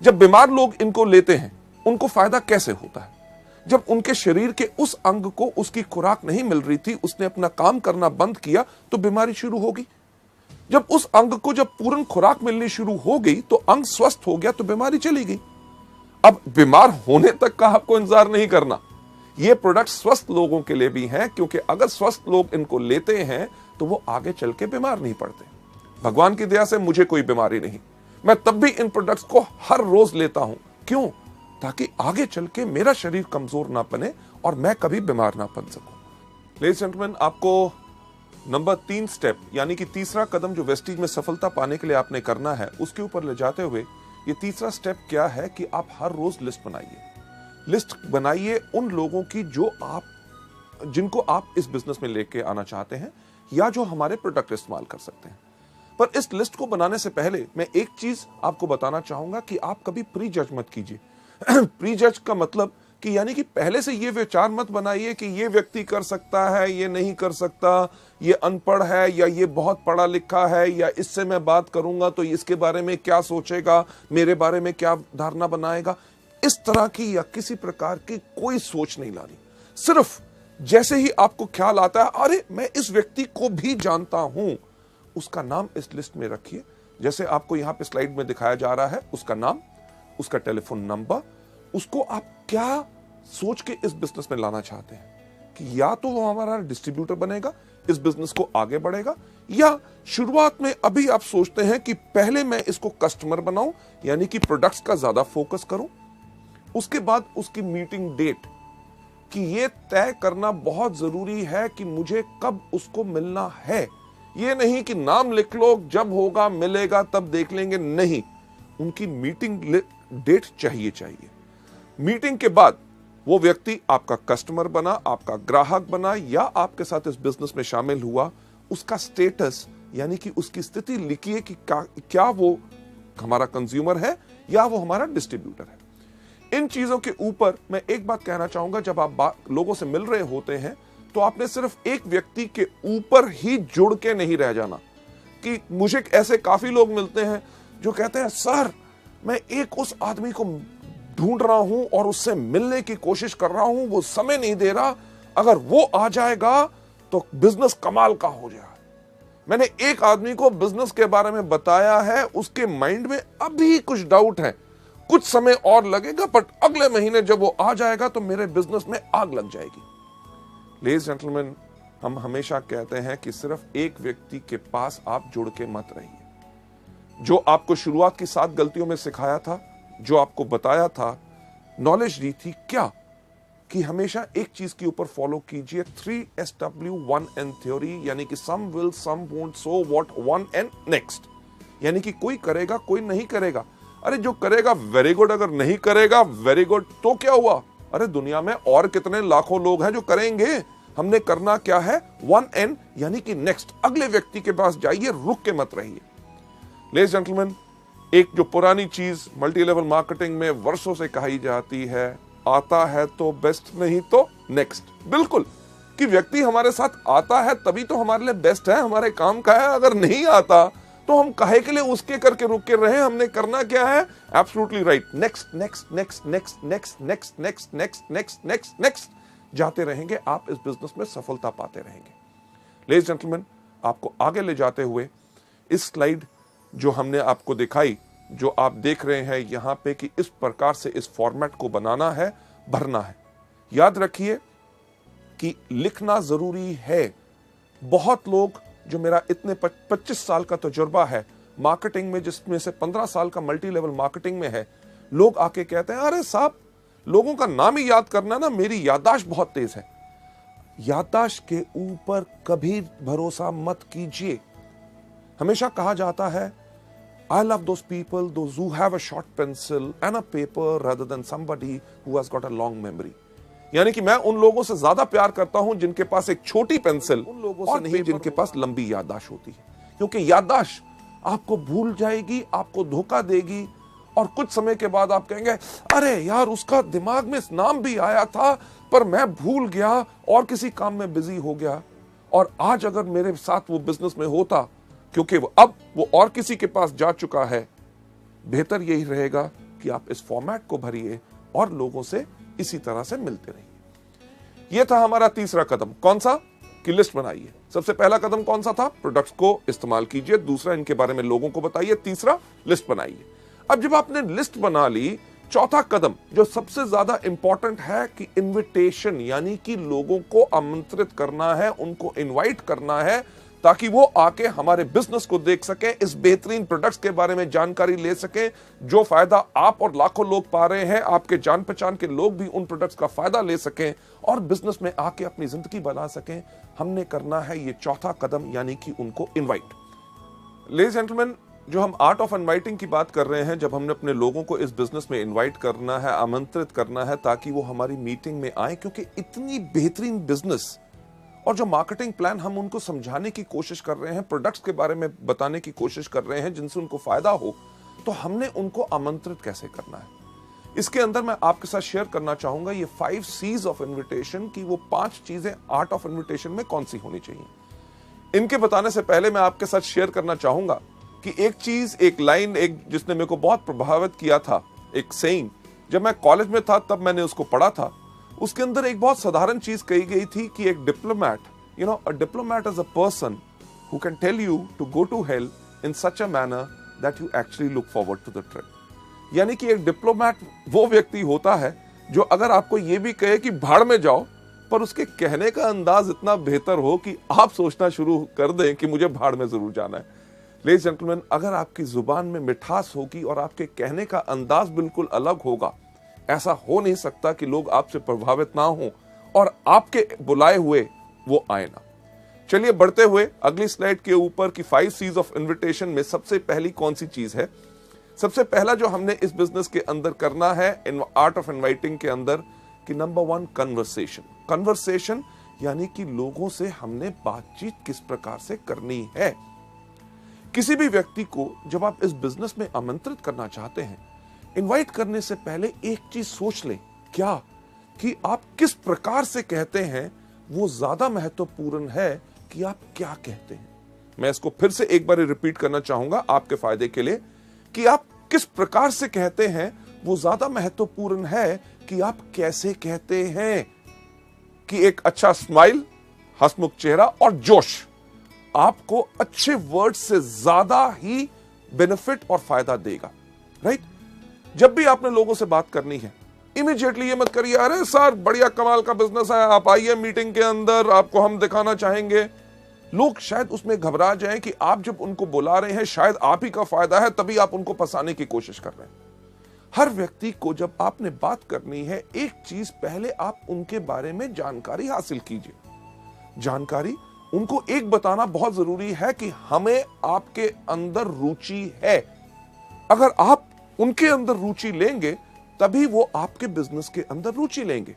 जब बीमार लोग इनको लेते हैं उनको फायदा कैसे होता है? जब उनके शरीर के उस अंग को उसकी खुराक नहीं मिल रही थी, उसने अपना काम करना बंद किया तो बीमारी शुरू होगी। जब उस अंग को जब पूर्ण खुराक मिलनी शुरू हो गई तो अंग स्वस्थ हो गया तो बीमारी चली गई। अब बीमार होने तक का आपको इंतजार नहीं करना। ये प्रोडक्ट स्वस्थ लोगों के लिए भी हैं, क्योंकि अगर स्वस्थ लोग इनको लेते हैं तो वो आगे चल के बीमार नहीं पड़ते। भगवान की दया से मुझे कोई बीमारी नहीं, मैं तब भी इन प्रोडक्ट्स को हर रोज लेता हूं। क्यों? ताकि आगे चल के मेरा शरीर कमजोर ना बने और मैं कभी बीमार ना बन सकूं। लेडीज एंड जेंटलमैन, आपको नंबर 3 स्टेप यानी कि तीसरा कदम जो वेस्टीज में सफलता पाने के लिए आपने करना है, उसके ऊपर ले जाते हुए ये तीसरा स्टेप क्या है कि आप हर रोज लिस्ट बनाइए। लिस्ट बनाइए उन लोगों की जिनको आप इस बिजनेस में लेके आना चाहते हैं या जो हमारे प्रोडक्ट इस्तेमाल कर सकते हैं। पर इस लिस्ट को बनाने से पहले मैं एक चीज आपको बताना चाहूंगा कि आप कभी प्री जज मत कीजिए। प्री जज का मतलब कि यानी कि पहले से ये विचार मत बनाइए कि ये व्यक्ति कर सकता है, ये नहीं कर सकता, ये अनपढ़ है या ये बहुत पढ़ा लिखा है, या इससे मैं बात करूंगा तो इसके बारे में क्या सोचेगा, मेरे बारे में क्या धारणा बनाएगा। इस तरह की या किसी प्रकार की कोई सोच नहीं लानी। सिर्फ जैसे ही आपको ख्याल आता है अरे मैं इस व्यक्ति को भी जानता हूं, उसका नाम इस लिस्ट में रखिए। जैसे आपको यहां पे स्लाइड में दिखाया जा रहा है, उसका नाम, उसका टेलीफोन नंबर, उसको आप क्या सोच के इस बिजनेस में लाना चाहते हैं कि या तो वो हमारा डिस्ट्रीब्यूटर बनेगा, इस बिजनेस को आगे बढ़ेगा, या शुरुआत में अभी आप सोचते हैं कि पहले मैं इसको कस्टमर बनाऊं यानी कि प्रोडक्ट्स का ज्यादा फोकस करूं। उसके बाद उसकी मीटिंग डेट कि ये तय करना बहुत जरूरी है कि मुझे कब उसको मिलना है, ये नहीं कि नाम लिख लो, जब होगा मिलेगा तब देख लेंगे, नहीं, उनकी मीटिंग डेट चाहिए। मीटिंग के बाद वो व्यक्ति आपका कस्टमर बना, आपका ग्राहक बना या आपके साथ इस बिजनेस में शामिल हुआ, उसका स्टेटस यानी कि उसकी स्थिति लिखिए कि क्या वो हमारा कंज्यूमर है या वो हमारा डिस्ट्रीब्यूटर है। इन चीजों के ऊपर मैं एक बात कहना चाहूंगा, जब आप लोगों से मिल रहे होते हैं तो आपने सिर्फ एक व्यक्ति के ऊपर ही जुड़ के नहीं रह जाना। कि मुझे ऐसे काफी लोग मिलते हैं जो कहते हैं सर मैं एक उस आदमी को ढूंढ रहा हूं और उससे मिलने की कोशिश कर रहा हूं, वो समय नहीं दे रहा, अगर वो आ जाएगा तो बिजनेस कमाल का हो जाएगा। मैंने एक आदमी को बिजनेस के बारे में बताया है, उसके माइंड में अभी कुछ डाउट है, कुछ समय और लगेगा, बट अगले महीने जब वो आ जाएगा तो मेरे बिजनेस में आग लग जाएगी। लेडीज जेंटलमैन, हम हमेशा कहते हैं कि सिर्फ एक व्यक्ति के पास आप जुड़ के मत रहिए। जो आपको शुरुआत की 7 गलतियों में सिखाया था, जो आपको बताया था, नॉलेज दी थी, क्या कि हमेशा एक चीज के ऊपर फॉलो कीजिए, 3SW1N थ्योरी, यानी कि some will, some won't, so what, one and next. यानी कि कोई करेगा, कोई नहीं करेगा। अरे जो करेगा वेरी गुड, अगर नहीं करेगा वेरी गुड, तो क्या हुआ? अरे दुनिया में और कितने लाखों लोग हैं जो करेंगे। हमने करना क्या है? 1N यानी कि नेक्स्ट, अगले व्यक्ति के पास जाइए, रुक के मत रहिए। लेडीज जेंटलमैन, एक जो पुरानी चीज मल्टी लेवल मार्केटिंग में वर्षों से कही जाती है, आता है तो बेस्ट, नहीं तो नेक्स्ट। बिल्कुल, कि व्यक्ति हमारे साथ आता है तभी तो हमारे लिए बेस्ट है, हमारे काम का है। अगर नहीं आता तो हम काहे के लिए उसके करके रुक के रहे? हमने करना क्या है? Absolutely right, next next next next next next next next next next next जाते रहेंगे, आप इस बिजनेस में सफलता पाते रहेंगे। लेडीज जेंटलमैन, आपको आगे ले जाते हुए इस स्लाइड जो हमने आपको दिखाई, जो आप देख रहे हैं यहां पे, कि इस प्रकार से इस फॉर्मेट को बनाना है, भरना है। याद रखिए कि लिखना जरूरी है। बहुत लोग, जो मेरा इतने 25 साल का तजुर्बा है मार्केटिंग में, जिसमें से 15 साल का मल्टी लेवल मार्केटिंग में है, लोग आके कहते हैं अरे साहब, लोगों का नाम ही याद करना ना, मेरी याददाश्त बहुत तेज है। याददाश्त के ऊपर कभी भरोसा मत कीजिए। हमेशा कहा जाता है, I love those people, those who have a short pencil and a paper rather than somebody who has got a long memory. यानी कि मैं उन लोगों से ज्यादा प्यार करता हूं जिनके पास एक छोटी पेंसिल, उन लोगों से नहीं जिनके पास लंबी याददाश्त होती है। क्योंकि याददाश्त आपको भूल जाएगी, आपको धोखा देगी, और कुछ समय के बाद आप कहेंगे अरे यार, उसका दिमाग में नाम भी आया था पर मैं भूल गया और किसी काम में बिजी हो गया। और आज अगर मेरे साथ वो बिजनेस में होता, क्योंकि अब वो और किसी के पास जा चुका है, बेहतर यही रहेगा कि आप इस फॉर्मेट को भरिए और लोगों से इसी तरह से मिलते रहिए। यह था हमारा तीसरा कदम। कौन सा? कि लिस्ट बनाइए। सबसे पहला कदम कौन सा था? प्रोडक्ट्स को इस्तेमाल कीजिए। दूसरा, इनके बारे में लोगों को बताइए। तीसरा, लिस्ट बनाइए। अब जब आपने लिस्ट बना ली, चौथा कदम जो सबसे ज्यादा इंपॉर्टेंट है कि इनविटेशन, यानी कि लोगों को आमंत्रित करना है, उनको इनवाइट करना है, ताकि वो आके हमारे बिजनेस को देख सके, इस बेहतरीन प्रोडक्ट्स के बारे में जानकारी ले सके। जो फायदा आप और लाखों लोग पा रहे हैं, आपके जान पहचान के लोग भी उन प्रोडक्ट्स का फायदा ले सकें और बिजनेस में आके अपनी जिंदगी बना सकें। हमने करना है ये चौथा कदम, यानी कि उनको इनवाइट। लेडीज जेंटलमैन, जो हम आर्ट ऑफ इनवाइटिंग की बात कर रहे हैं, जब हमने अपने लोगों को इस बिजनेस में इनवाइट करना है, आमंत्रित करना है, ताकि वो हमारी मीटिंग में आए, क्योंकि इतनी बेहतरीन बिजनेस और जो मार्केटिंग प्लान हम उनको समझाने की कोशिश कर रहे हैं, प्रोडक्ट्स के बारे में बताने की कोशिश कर रहे हैं जिनसे उनको फायदा हो, तो हमने उनको आमंत्रित कैसे करना है। इसके अंदर मैं आपके साथ शेयर करना चाहूंगा ये 5 C's ऑफ इन्विटेशन की, वो 5 चीजें आर्ट ऑफ इन्विटेशन में कौन सी होनी चाहिए। इनके बताने से पहले मैं आपके साथ शेयर करना चाहूंगा कि एक चीज, एक लाइन, एक जिसने मेरे को बहुत प्रभावित किया था, एक सेइंग, जब मैं कॉलेज में था तब मैंने उसको पढ़ा था। उसके अंदर एक बहुत साधारण चीज कही गई थी कि एक diplomat, a diplomat is a person who can tell you to go to hell in such a manner that you actually look forward to the trip. यानी कि एक डिप्लोमैट वो व्यक्ति होता है जो अगर आपको ये भी कहे कि भाड़ में जाओ, पर उसके कहने का अंदाज इतना बेहतर हो कि आप सोचना शुरू कर दें कि मुझे भाड़ में जरूर जाना है। लेडीज जेंटलमैन, अगर आपकी जुबान में मिठास होगी और आपके कहने का अंदाज बिल्कुल अलग होगा, ऐसा हो नहीं सकता कि लोग आपसे प्रभावित ना हो और आपके बुलाए हुए वो आए ना। चलिए बढ़ते हुए अगली स्लाइड के ऊपर की 5 C's ऑफ इन्विटेशन में सबसे पहली कौन सी चीज है? सबसे पहला जो हमने इस बिजनेस के अंदर करना है इन आर्ट ऑफ इनवाइटिंग के अंदर कि नंबर 1 कन्वर्सेशन। कन्वर्सेशन यानी कि लोगों से हमने बातचीत किस प्रकार से करनी है। किसी भी व्यक्ति को जब आप इस बिजनेस में आमंत्रित करना चाहते हैं, इनवाइट करने से पहले एक चीज सोच लें, क्या कि आप किस प्रकार से कहते हैं वो ज्यादा महत्वपूर्ण है कि आप क्या कहते हैं। मैं इसको फिर से एक बार रिपीट करना चाहूंगा आपके फायदे के लिए कि आप किस प्रकार से कहते हैं वो ज्यादा महत्वपूर्ण है कि आप कैसे कहते हैं। कि एक अच्छा स्माइल, हंसमुख चेहरा और जोश आपको अच्छे वर्ड से ज्यादा ही बेनिफिट और फायदा देगा, राइट? जब भी आपने लोगों से बात करनी है, इमीडिएटली ये मत करिए अरे सर बढ़िया कमाल का बिजनेस है, आप आइए मीटिंग के अंदर, आपको हम दिखाना चाहेंगे। लोग शायद उसमें घबरा जाएं कि आप जब उनको बुला रहे हैं शायद आप ही का फायदा है, तभी आप उनको फंसाने की कोशिश कर रहे हैं। हर व्यक्ति को जब आपने बात करनी है, एक चीज पहले आप उनके बारे में जानकारी हासिल कीजिए। जानकारी उनको एक बताना बहुत जरूरी है कि हमें आपके अंदर रुचि है। अगर आप उनके अंदर रुचि लेंगे तभी वो आपके बिजनेस के अंदर रुचि लेंगे।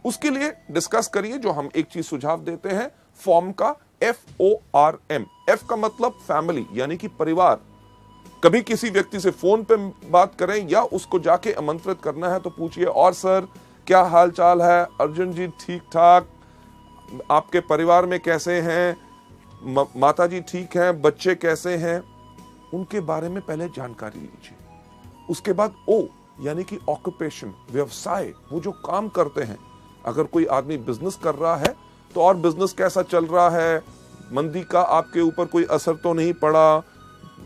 उसके लिए डिस्कस करिए, जो हम एक चीज सुझाव देते हैं, फॉर्म का FORM। F का मतलब फैमिली यानी कि परिवार। कभी किसी व्यक्ति से फोन पे बात करें या उसको जाके आमंत्रित करना है तो पूछिए और सर क्या हाल चाल है, अर्जुन जी ठीक ठाक, आपके परिवार में कैसे हैं, माता जी ठीक हैं, बच्चे कैसे हैं, उनके बारे में पहले जानकारी लीजिए। उसके बाद O यानी कि ऑक्यूपेशन, व्यवसाय, वो जो काम करते हैं। अगर कोई आदमी बिजनेस कर रहा है तो और बिजनेस कैसा चल रहा है, मंदी का आपके ऊपर कोई असर तो नहीं पड़ा,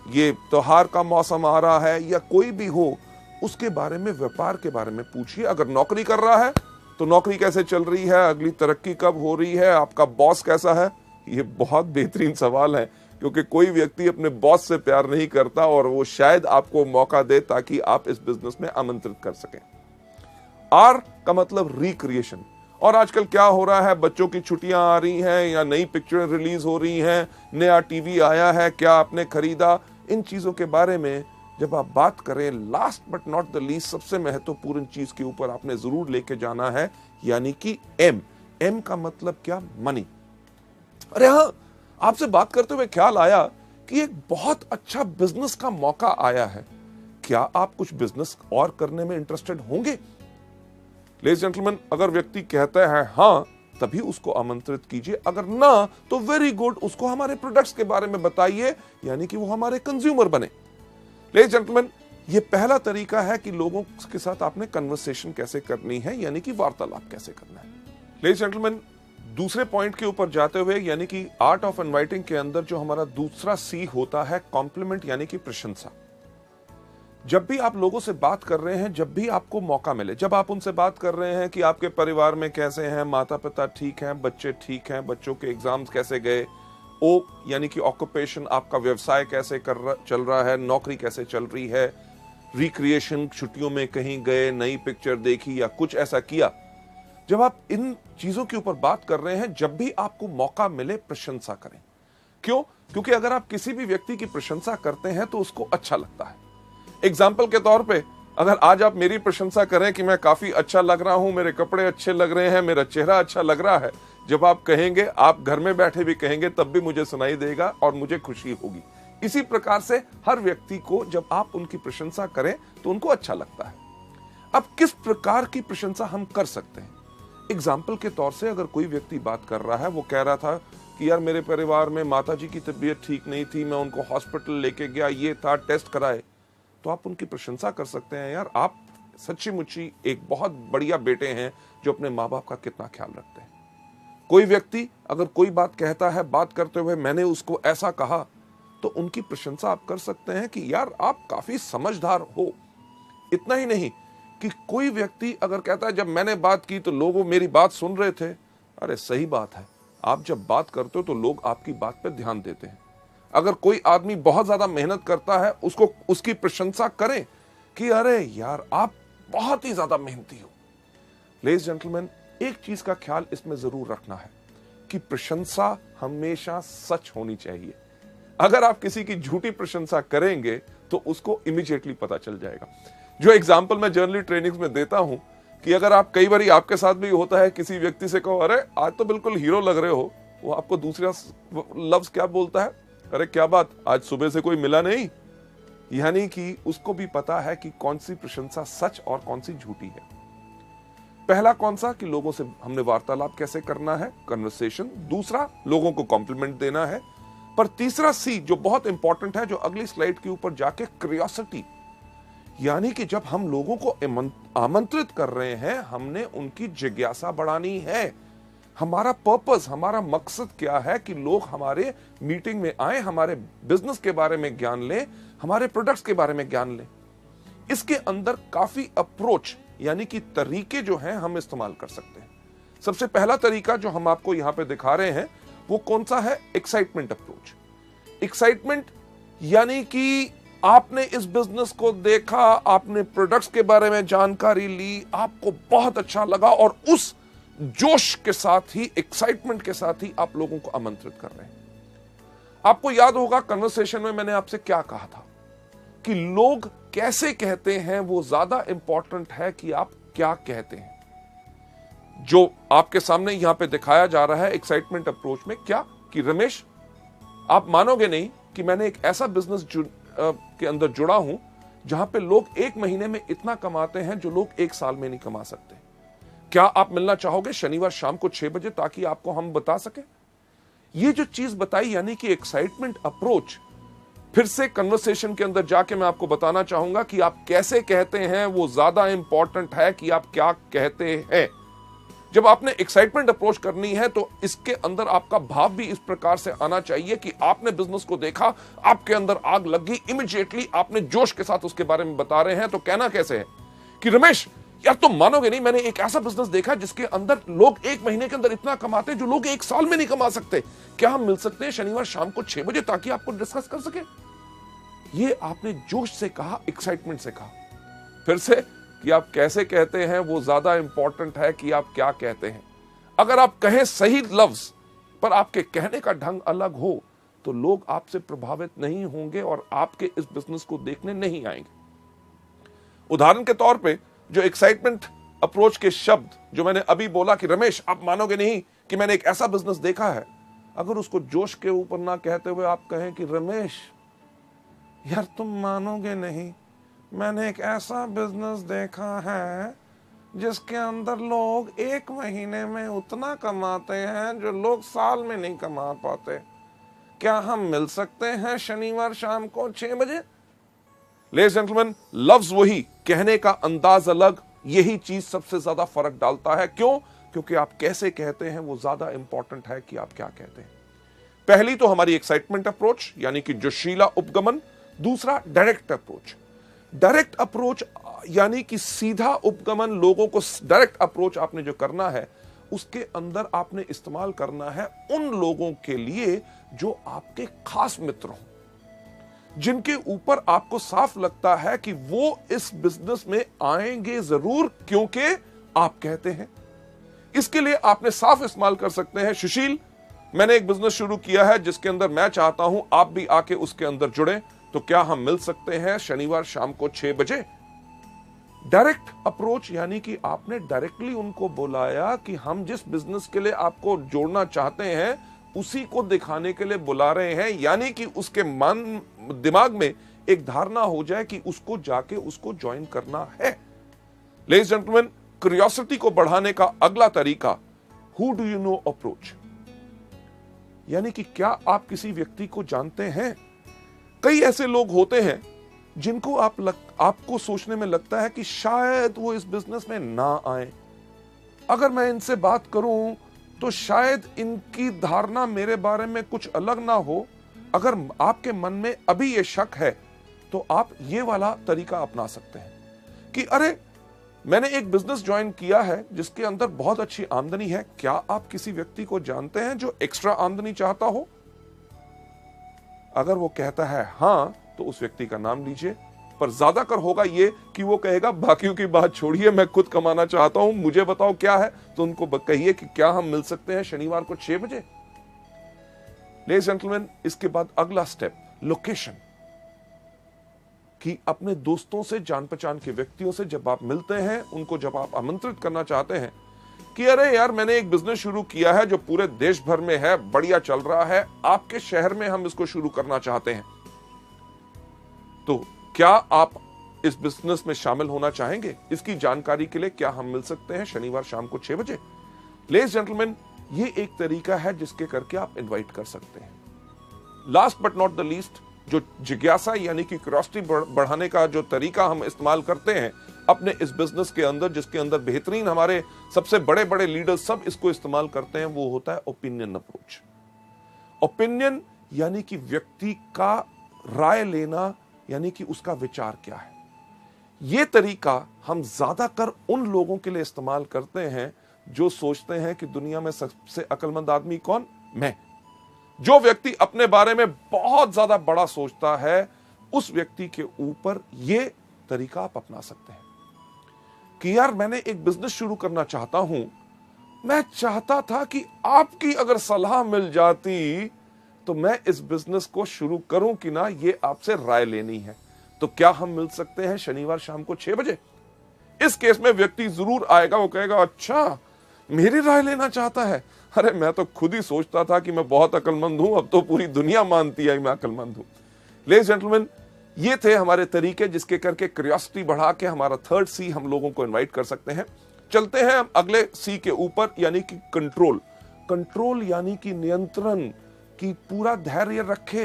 ये त्योहार का मौसम आ रहा है या कोई भी हो, उसके बारे में, व्यापार के बारे में पूछिए। अगर नौकरी कर रहा है तो नौकरी कैसे चल रही है, अगली तरक्की कब हो रही है, आपका बॉस कैसा है। ये बहुत बेहतरीन सवाल है क्योंकि कोई व्यक्ति अपने बॉस से प्यार नहीं करता और वो शायद आपको मौका दे ताकि आप इस बिजनेस में आमंत्रित कर सकें। R का मतलब रिक्रिएशन। और आजकल क्या हो रहा है, बच्चों की छुट्टियां आ रही हैं या नई पिक्चरें रिलीज हो रही हैं, नया टीवी आया है, क्या आपने खरीदा, इन चीजों के बारे में जब आप बात करें, last but not the least सबसे महत्वपूर्ण चीज के ऊपर आपने जरूर लेके जाना है, यानी कि M का मतलब क्या, मनी। अरे हाँ, आपसे बात करते हुए ख्याल आया कि एक बहुत अच्छा बिजनेस का मौका आया है, क्या आप कुछ बिजनेस और करने में इंटरेस्टेड होंगे? लेडीज जेंटलमैन, अगर व्यक्ति कहता है हाँ, तभी उसको आमंत्रित कीजिए, अगर ना तो वेरी गुड, उसको हमारे प्रोडक्ट्स के बारे में बताइए, यानी कि वो हमारे कंज्यूमर बने। लेडीज जेंटलमैन, ये पहला तरीका है कि लोगों के साथ आपने कन्वर्सेशन कैसे करनी है, यानी कि वार्तालाप कैसे करना है। लेडीज जेंटलमैन, दूसरे पॉइंट के ऊपर जाते हुए, यानी कि आर्ट ऑफ इनवाइटिंग के अंदर जो हमारा दूसरा C होता है, कॉम्प्लीमेंट यानी कि प्रशंसा। जब भी आप लोगों से बात कर रहे हैं, जब भी आपको मौका मिले, जब आप उनसे बात कर रहे हैं कि आपके परिवार में कैसे हैं, माता पिता ठीक हैं, बच्चे ठीक हैं, बच्चों के एग्जाम्स कैसे गए, O यानी कि ऑक्यूपेशन, आपका व्यवसाय कैसे चल रहा है, नौकरी कैसे चल रही है, रिक्रिएशन, छुट्टियों में कहीं गए, नई पिक्चर देखी या कुछ ऐसा किया। जब आप इन चीजों के ऊपर बात कर रहे हैं, जब भी आपको मौका मिले, प्रशंसा करें। क्यों? क्योंकि अगर आप किसी भी व्यक्ति की प्रशंसा करते हैं तो उसको अच्छा लगता है। एग्जाम्पल के तौर पे, अगर आज आप मेरी प्रशंसा करें कि मैं काफी अच्छा लग रहा हूं, मेरे कपड़े अच्छे लग रहे हैं, मेरा चेहरा अच्छा लग रहा है, जब आप कहेंगे, आप घर में बैठे भी कहेंगे, तब भी मुझे सुनाई देगा और मुझे खुशी होगी। इसी प्रकार से हर व्यक्ति को जब आप उनकी प्रशंसा करें तो उनको अच्छा लगता है। अब किस प्रकार की प्रशंसा हम कर सकते हैं? एग्जाम्पल के तौर से, अगर कोई व्यक्ति बात कर रहा है, वो कह रहा था कि यार मेरे परिवार में माताजी की तबीयत ठीक नहीं थी, मैं उनको हॉस्पिटल लेके गया, ये था, टेस्ट कराए, तो आप उनकी प्रशंसा कर सकते हैं, यार आप सच्ची मुच्ची एक बहुत बढ़िया बेटे हैं जो अपने माँ बाप का कितना ख्याल रखते हैं। कोई व्यक्ति अगर कोई बात कहता है, बात करते हुए मैंने उसको ऐसा कहा, तो उनकी प्रशंसा आप कर सकते हैं कि यार आप काफी समझदार हो। इतना ही नहीं कि कोई व्यक्ति अगर कहता है जब मैंने बात की तो लोग मेरी बात सुन रहे थे, अरे सही बात है, आप जब बात करते हो तो लोग आपकी बात पर ध्यान देते हैं। अगर कोई आदमी बहुत ज्यादा मेहनत करता है, उसको उसकी प्रशंसा करें कि अरे यार आप बहुत ही ज्यादा मेहनती हो। लेडीज जेंटलमैन, एक चीज का ख्याल इसमें जरूर रखना है कि प्रशंसा हमेशा सच होनी चाहिए। अगर आप किसी की झूठी प्रशंसा करेंगे तो उसको इमीडिएटली पता चल जाएगा। जो एग्जाम्पल मैं जनरली ट्रेनिंग्स में देता हूं कि अगर आप कई बार आपके साथ भी होता है, किसी व्यक्ति से कहो अरे आज तो बिल्कुल हीरो लग रहे हो, वो आपको दूसरा लफ्ज क्या बोलता है, अरे क्या बात आज सुबह से कोई मिला नहीं। यानी कि उसको भी पता है कि कौन सी प्रशंसा सच और कौन सी झूठी है। पहला कौन सा कि लोगों से हमने वार्तालाप कैसे करना है, कन्वर्सेशन। दूसरा लोगों को कॉम्प्लीमेंट देना है। पर तीसरा सी जो बहुत इंपॉर्टेंट है, जो अगली स्लाइड के ऊपर जाके, क्यूरियोसिटी। यानी कि जब हम लोगों को आमंत्रित कर रहे हैं, हमने उनकी जिज्ञासा बढ़ानी है। हमारा पर्पस, हमारा मकसद क्या है कि लोग हमारे मीटिंग में आए, हमारे बिजनेस के बारे में ज्ञान लें, हमारे प्रोडक्ट्स के बारे में ज्ञान लें। इसके अंदर काफी अप्रोच यानी कि तरीके जो हैं हम इस्तेमाल कर सकते हैं। सबसे पहला तरीका जो हम आपको यहां पे दिखा रहे हैं वो कौन सा है, एक्साइटमेंट अप्रोच। एक्साइटमेंट यानी कि आपने इस बिजनेस को देखा, आपने प्रोडक्ट्स के बारे में जानकारी ली, आपको बहुत अच्छा लगा और उस जोश के साथ ही, एक्साइटमेंट के साथ ही आप लोगों को आमंत्रित कर रहे हैं। आपको याद होगा कन्वर्सेशन में मैंने आपसे क्या कहा था कि लोग कैसे कहते हैं वो ज्यादा इंपॉर्टेंट है कि आप क्या कहते हैं। जो आपके सामने यहां पे दिखाया जा रहा है एक्साइटमेंट अप्रोच में, क्या कि रमेश आप मानोगे नहीं कि मैंने एक ऐसा बिजनेस के अंदर जुड़ा हूं जहां पे लोग एक महीने में इतना कमाते हैं जो लोग एक साल में नहीं कमा सकते। क्या आप मिलना चाहोगे शनिवार शाम को 6 बजे ताकि आपको हम बता सके। ये जो चीज बताई यानी कि एक्साइटमेंट अप्रोच। फिर से कन्वर्सेशन के अंदर जाके मैं आपको बताना चाहूंगा कि आप कैसे कहते हैं वो ज्यादा इंपॉर्टेंट है कि आप क्या कहते हैं। जब आपने एक्साइटमेंट अप्रोच करनी है तो इसके अंदर आपका भाव भी इस प्रकार से आना चाहिए कि आपने बिजनेस को देखा, आपके अंदर आग लग गई, इमीडिएटली आपने जोश के साथ उसके बारे में बता रहे हैं। तो कहना कैसे है कि रमेश यार तुम मानोगे नहीं, मैंने एक ऐसा बिजनेस देखा जिसके अंदर लोग एक महीने के अंदर इतना कमाते हैं जो लोग एक साल में नहीं कमा सकते। क्या हम मिल सकते हैं शनिवार शाम को 6 बजे ताकि आपको डिस्कस कर सके। ये आपने जोश से कहा, एक्साइटमेंट से कहा। फिर से कि आप कैसे कहते हैं वो ज्यादा इंपॉर्टेंट है कि आप क्या कहते हैं। अगर आप कहें सही लफ्ज पर आपके कहने का ढंग अलग हो तो लोग आपसे प्रभावित नहीं होंगे और आपके इस बिजनेस को देखने नहीं आएंगे। उदाहरण के तौर पे जो एक्साइटमेंट अप्रोच के शब्द जो मैंने अभी बोला कि रमेश आप मानोगे नहीं कि मैंने एक ऐसा बिजनेस देखा है, अगर उसको जोश के ऊपर ना कहते हुए आप कहें कि रमेश यार तुम मानोगे नहीं, मैंने एक ऐसा बिजनेस देखा है जिसके अंदर लोग एक महीने में उतना कमाते हैं जो लोग साल में नहीं कमा पाते। क्या हम मिल सकते हैं शनिवार शाम को 6 बजे। लेडीज एंड जेंटलमैन, लफ्ज वही, कहने का अंदाज अलग, यही चीज सबसे ज्यादा फर्क डालता है। क्यों? क्योंकि आप कैसे कहते हैं वो ज्यादा इंपॉर्टेंट है कि आप क्या कहते हैं। पहली तो हमारी एक्साइटमेंट अप्रोच यानी कि जोशीला उपगमन। दूसरा डायरेक्ट अप्रोच। डायरेक्ट अप्रोच यानी कि सीधा उपगमन। लोगों को डायरेक्ट अप्रोच आपने जो करना है उसके अंदर आपने इस्तेमाल करना है उन लोगों के लिए जो आपके खास मित्र हों, जिनके ऊपर आपको साफ लगता है कि वो इस बिजनेस में आएंगे जरूर क्योंकि आप कहते हैं। इसके लिए आपने साफ इस्तेमाल कर सकते हैं, सुशील मैंने एक बिजनेस शुरू किया है जिसके अंदर मैं चाहता हूं आप भी आके उसके अंदर जुड़े, तो क्या हम मिल सकते हैं शनिवार शाम को 6 बजे। डायरेक्ट अप्रोच यानी कि आपने डायरेक्टली उनको बुलाया कि हम जिस बिजनेस के लिए आपको जोड़ना चाहते हैं उसी को दिखाने के लिए बुला रहे हैं, यानी कि उसके मन दिमाग में एक धारणा हो जाए कि उसको जाके उसको ज्वाइन करना है। लेडीज एंड जेंटलमैन, क्यूरियोसिटी को बढ़ाने का अगला तरीका who do you know approach, यानी कि क्या आप किसी व्यक्ति को जानते हैं। कई ऐसे लोग होते हैं जिनको आपको सोचने में लगता है कि शायद वो इस बिजनेस में ना आए। अगर मैं इनसे बात करूं तो शायद इनकी धारणा मेरे बारे में कुछ अलग ना हो। अगर आपके मन में अभी ये शक है तो आप ये वाला तरीका अपना सकते हैं कि अरे मैंने एक बिजनेस ज्वाइन किया है जिसके अंदर बहुत अच्छी आमदनी है, क्या आप किसी व्यक्ति को जानते हैं जो एक्स्ट्रा आमदनी चाहता हो। अगर वो कहता है हां तो उस व्यक्ति का नाम लीजिए, पर ज्यादातर होगा ये कि वो कहेगा बाकियों की बात छोड़िए, मैं खुद कमाना चाहता हूं, मुझे बताओ क्या है। तो उनको कहिए कि क्या हम मिल सकते हैं शनिवार को 6 बजे। लेडीज जेंटलमैन, इसके बाद अगला स्टेप लोकेशन, कि अपने दोस्तों से, जान पहचान के व्यक्तियों से जब आप मिलते हैं, उनको जब आप आमंत्रित करना चाहते हैं कि अरे यार मैंने एक बिजनेस शुरू किया है जो पूरे देश भर में है, बढ़िया चल रहा है, आपके शहर में हम इसको शुरू करना चाहते हैं, तो क्या आप इस बिजनेस में शामिल होना चाहेंगे? इसकी जानकारी के लिए क्या हम मिल सकते हैं शनिवार शाम को 6 बजे? लेडीज जेंटलमैन, ये एक तरीका है जिसके करके आप इनवाइट कर सकते हैं। Last but not the least, जो जिज्ञासा यानी कि क्यूरियोसिटी बढ़ाने का जो तरीका हम इस्तेमाल करते हैं अपने इस बिजनेस के अंदर, जिसके अंदर बेहतरीन हमारे सबसे बड़े बड़े लीडर्स सब इसको इस्तेमाल करते हैं, वो होता है ओपिनियन अप्रोच। ओपिनियन यानी कि व्यक्ति का राय लेना, यानी कि उसका विचार क्या है। यह तरीका हम ज्यादातर उन लोगों के लिए इस्तेमाल करते हैं जो सोचते हैं कि दुनिया में सबसे अक्लमंद आदमी कौन? मैं। जो व्यक्ति अपने बारे में बहुत ज्यादा बड़ा सोचता है, उस व्यक्ति के ऊपर यह तरीका आप अपना सकते हैं कि यार मैंने एक बिजनेस शुरू करना चाहता हूं, मैं चाहता था कि आपकी अगर सलाह मिल जाती तो मैं इस बिजनेस को शुरू करूं कि ना, ये आपसे राय लेनी है। तो क्या हम मिल सकते हैं शनिवार शाम को 6 बजे? इस केस में व्यक्ति जरूर आएगा, वो कहेगा अच्छा मेरी राय लेना चाहता है, अरे मैं तो खुद ही सोचता था कि मैं बहुत अक्लमंद हूं, अब तो पूरी दुनिया मानती है मैं अक्लमंद हूं। लेडीज जेंटलमैन, ये थे हमारे तरीके जिसके करके क्यूरियोसिटी बढ़ा के हमारा थर्ड सी हम लोगों को इनवाइट कर सकते हैं। चलते हैं हम अगले सी के ऊपर, यानी कि कंट्रोल। कंट्रोल यानी कि नियंत्रण, की पूरा धैर्य रखे,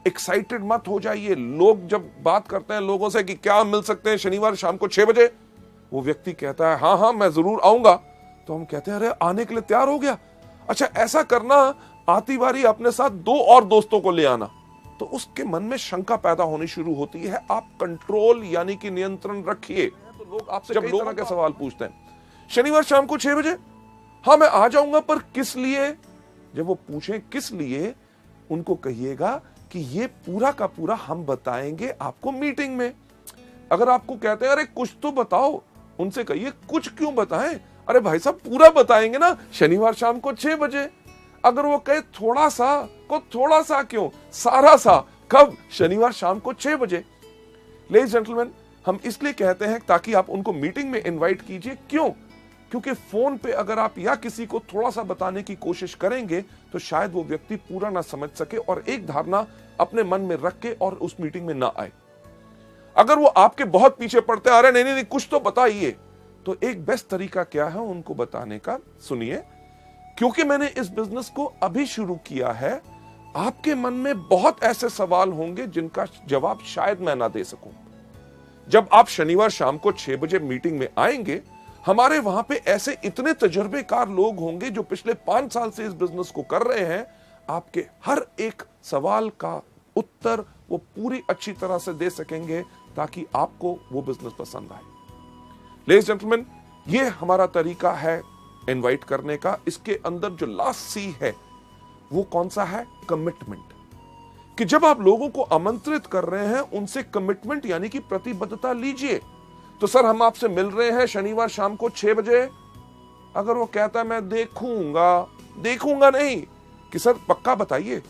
एक्साइटेड मत हो जाइए। लोग जब बात करते हैं लोगों से कि क्या मिल सकते हैं शनिवार शाम को 6 बजे, वो व्यक्ति कहता है हाँ हाँ मैं जरूर आऊंगा, तो हम कहते हैं अरे आने के लिए तैयार हो गया, अच्छा ऐसा करना, आती बारी अपने साथ 2 और दोस्तों को ले आना। तो उसके मन में शंका पैदा होनी शुरू होती है। आप कंट्रोल यानी कि नियंत्रण रखिए। तो लोग आपसे जब कई तरह के सवाल पूछते हैं, शनिवार शाम को 6 बजे, हाँ मैं आ जाऊंगा, पर किस लिए? जब वो पूछें किस लिए, उनको कहिएगा कि ये पूरा का पूरा हम बताएंगे आपको मीटिंग में। अगर आपको कहते हैं अरे कुछ तो बताओ, उनसे कहिए कुछ क्यों बताएं, अरे भाई साहब पूरा बताएंगे ना शनिवार शाम को 6 बजे। अगर वो कहे थोड़ा सा, को थोड़ा सा क्यों, सारा सा, कब? शनिवार शाम को 6 बजे। लेडीज जेंटलमैन, हम इसलिए कहते हैं ताकि आप उनको मीटिंग में इनवाइट कीजिए। क्यों? क्योंकि फोन पे अगर आप या किसी को थोड़ा सा बताने की कोशिश करेंगे तो शायद वो व्यक्ति पूरा ना समझ सके और एक धारणा अपने मन में रख के और उस मीटिंग में ना आए। अगर वो आपके बहुत पीछे पड़ते हैं, अरे नहीं नहीं कुछ तो बताइए, तो एक बेस्ट तरीका क्या है उनको बताने का? सुनिए, क्योंकि मैंने इस बिजनेस को अभी शुरू किया है, आपके मन में बहुत ऐसे सवाल होंगे जिनका जवाब शायद मैं ना दे सकूं। जब आप शनिवार शाम को 6 बजे मीटिंग में आएंगे, हमारे वहां पे ऐसे इतने तजुर्बेकार लोग होंगे जो पिछले 5 साल से इस बिजनेस को कर रहे हैं। आपके हर एक सवाल का उत्तर वो पूरी अच्छी तरह से दे सकेंगे ताकि आपको वो बिजनेस पसंद आए। लेडीज जेंटलमैन, ये हमारा तरीका है इनवाइट करने का। इसके अंदर जो लास्ट सी है वो कौन सा है? कमिटमेंट। कि जब आप लोगों को आमंत्रित कर रहे हैं, उनसे कमिटमेंट यानी कि प्रतिबद्धता लीजिए। तो सर हम आपसे मिल रहे हैं शनिवार शाम को 6 बजे। अगर वो कहता है मैं देखूंगा नहीं, कि सर पक्का बताइए।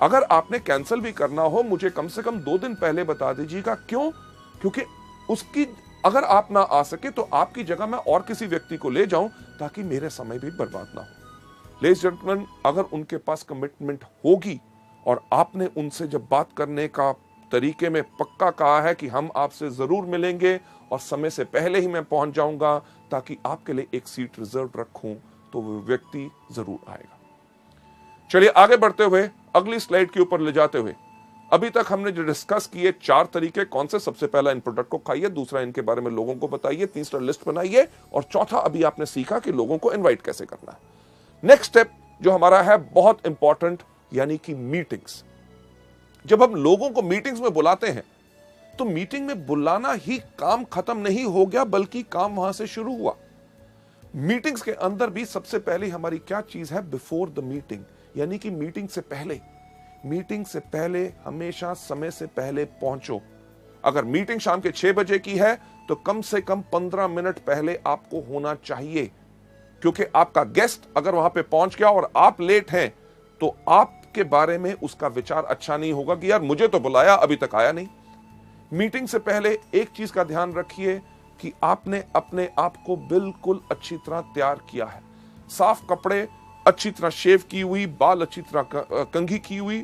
अगर आपने कैंसिल भी करना हो, मुझे कम से कम 2 दिन पहले बता दीजिएगा। क्यों? क्योंकि उसकी अगर आप ना आ सके तो आपकी जगह मैं और किसी व्यक्ति को ले जाऊं ताकि मेरे समय भी बर्बाद ना हो। लेडीज जेंटलमैन, अगर उनके पास कमिटमेंट होगी और आपने उनसे जब बात करने का तरीके में पक्का कहा है कि हम आपसे जरूर मिलेंगे और समय से पहले ही मैं पहुंच जाऊंगा ताकि आपके लिए एक सीट रिजर्व रखूं, तो वो व्यक्ति जरूर आएगा। चलिए आगे बढ़ते हुए अगली स्लाइड के ऊपर ले जाते हुए, अभी तक हमने जो डिस्कस किए 4 तरीके कौन से? सबसे पहला इन प्रोडक्ट को खाइए, दूसरा इनके बारे में लोगों को बताइए, तीसरा लिस्ट बनाइए, और चौथा अभी आपने सीखा कि लोगों को इनवाइट कैसे करना है। नेक्स्ट स्टेप जो हमारा है बहुत इंपॉर्टेंट, यानी कि मीटिंग्स। जब हम लोगों को मीटिंग्स में बुलाते हैं तो मीटिंग में बुलाना ही काम खत्म नहीं हो गया, बल्कि काम वहां से शुरू हुआ। मीटिंग्स के अंदर भी सबसे पहले हमारी क्या चीज है? बिफोर द मीटिंग, यानी कि मीटिंग से पहले। मीटिंग से पहले हमेशा समय से पहले पहुंचो। अगर मीटिंग शाम के 6 बजे की है तो कम से कम 15 मिनट पहले आपको होना चाहिए, क्योंकि आपका गेस्ट अगर वहां पे पहुंच गया और आप लेट हैं तो आपके बारे में उसका विचार अच्छा नहीं होगा कि यार मुझे तो बुलाया अभी तक आया नहीं। मीटिंग से पहले एक चीज का ध्यान रखिए कि आपने अपने आप को बिल्कुल अच्छी तरह तैयार किया है, साफ कपड़े, अच्छी तरह शेव की हुई, बाल अच्छी तरह कंघी की हुई,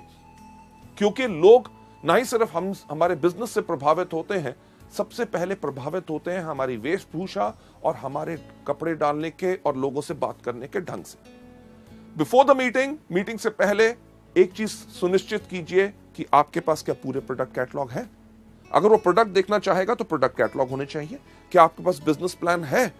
क्योंकि लोग ना ही सिर्फ हमारे बिजनेस से प्रभावित होते हैं, सबसे पहले प्रभावित होते हैं हमारी वेशभूषा और हमारे कपड़े डालने के और लोगों से बात करने के ढंग से। बिफोर द मीटिंग से पहले एक चीज सुनिश्चित कीजिए कि आपके पास क्या पूरे प्रोडक्ट कैटलॉग है। अगर वो प्रोडक्ट देखना चाहेगा तो प्रोडक्ट कैटलॉग होने चाहिए। क्या आपके पास बिजनेस प्लान है?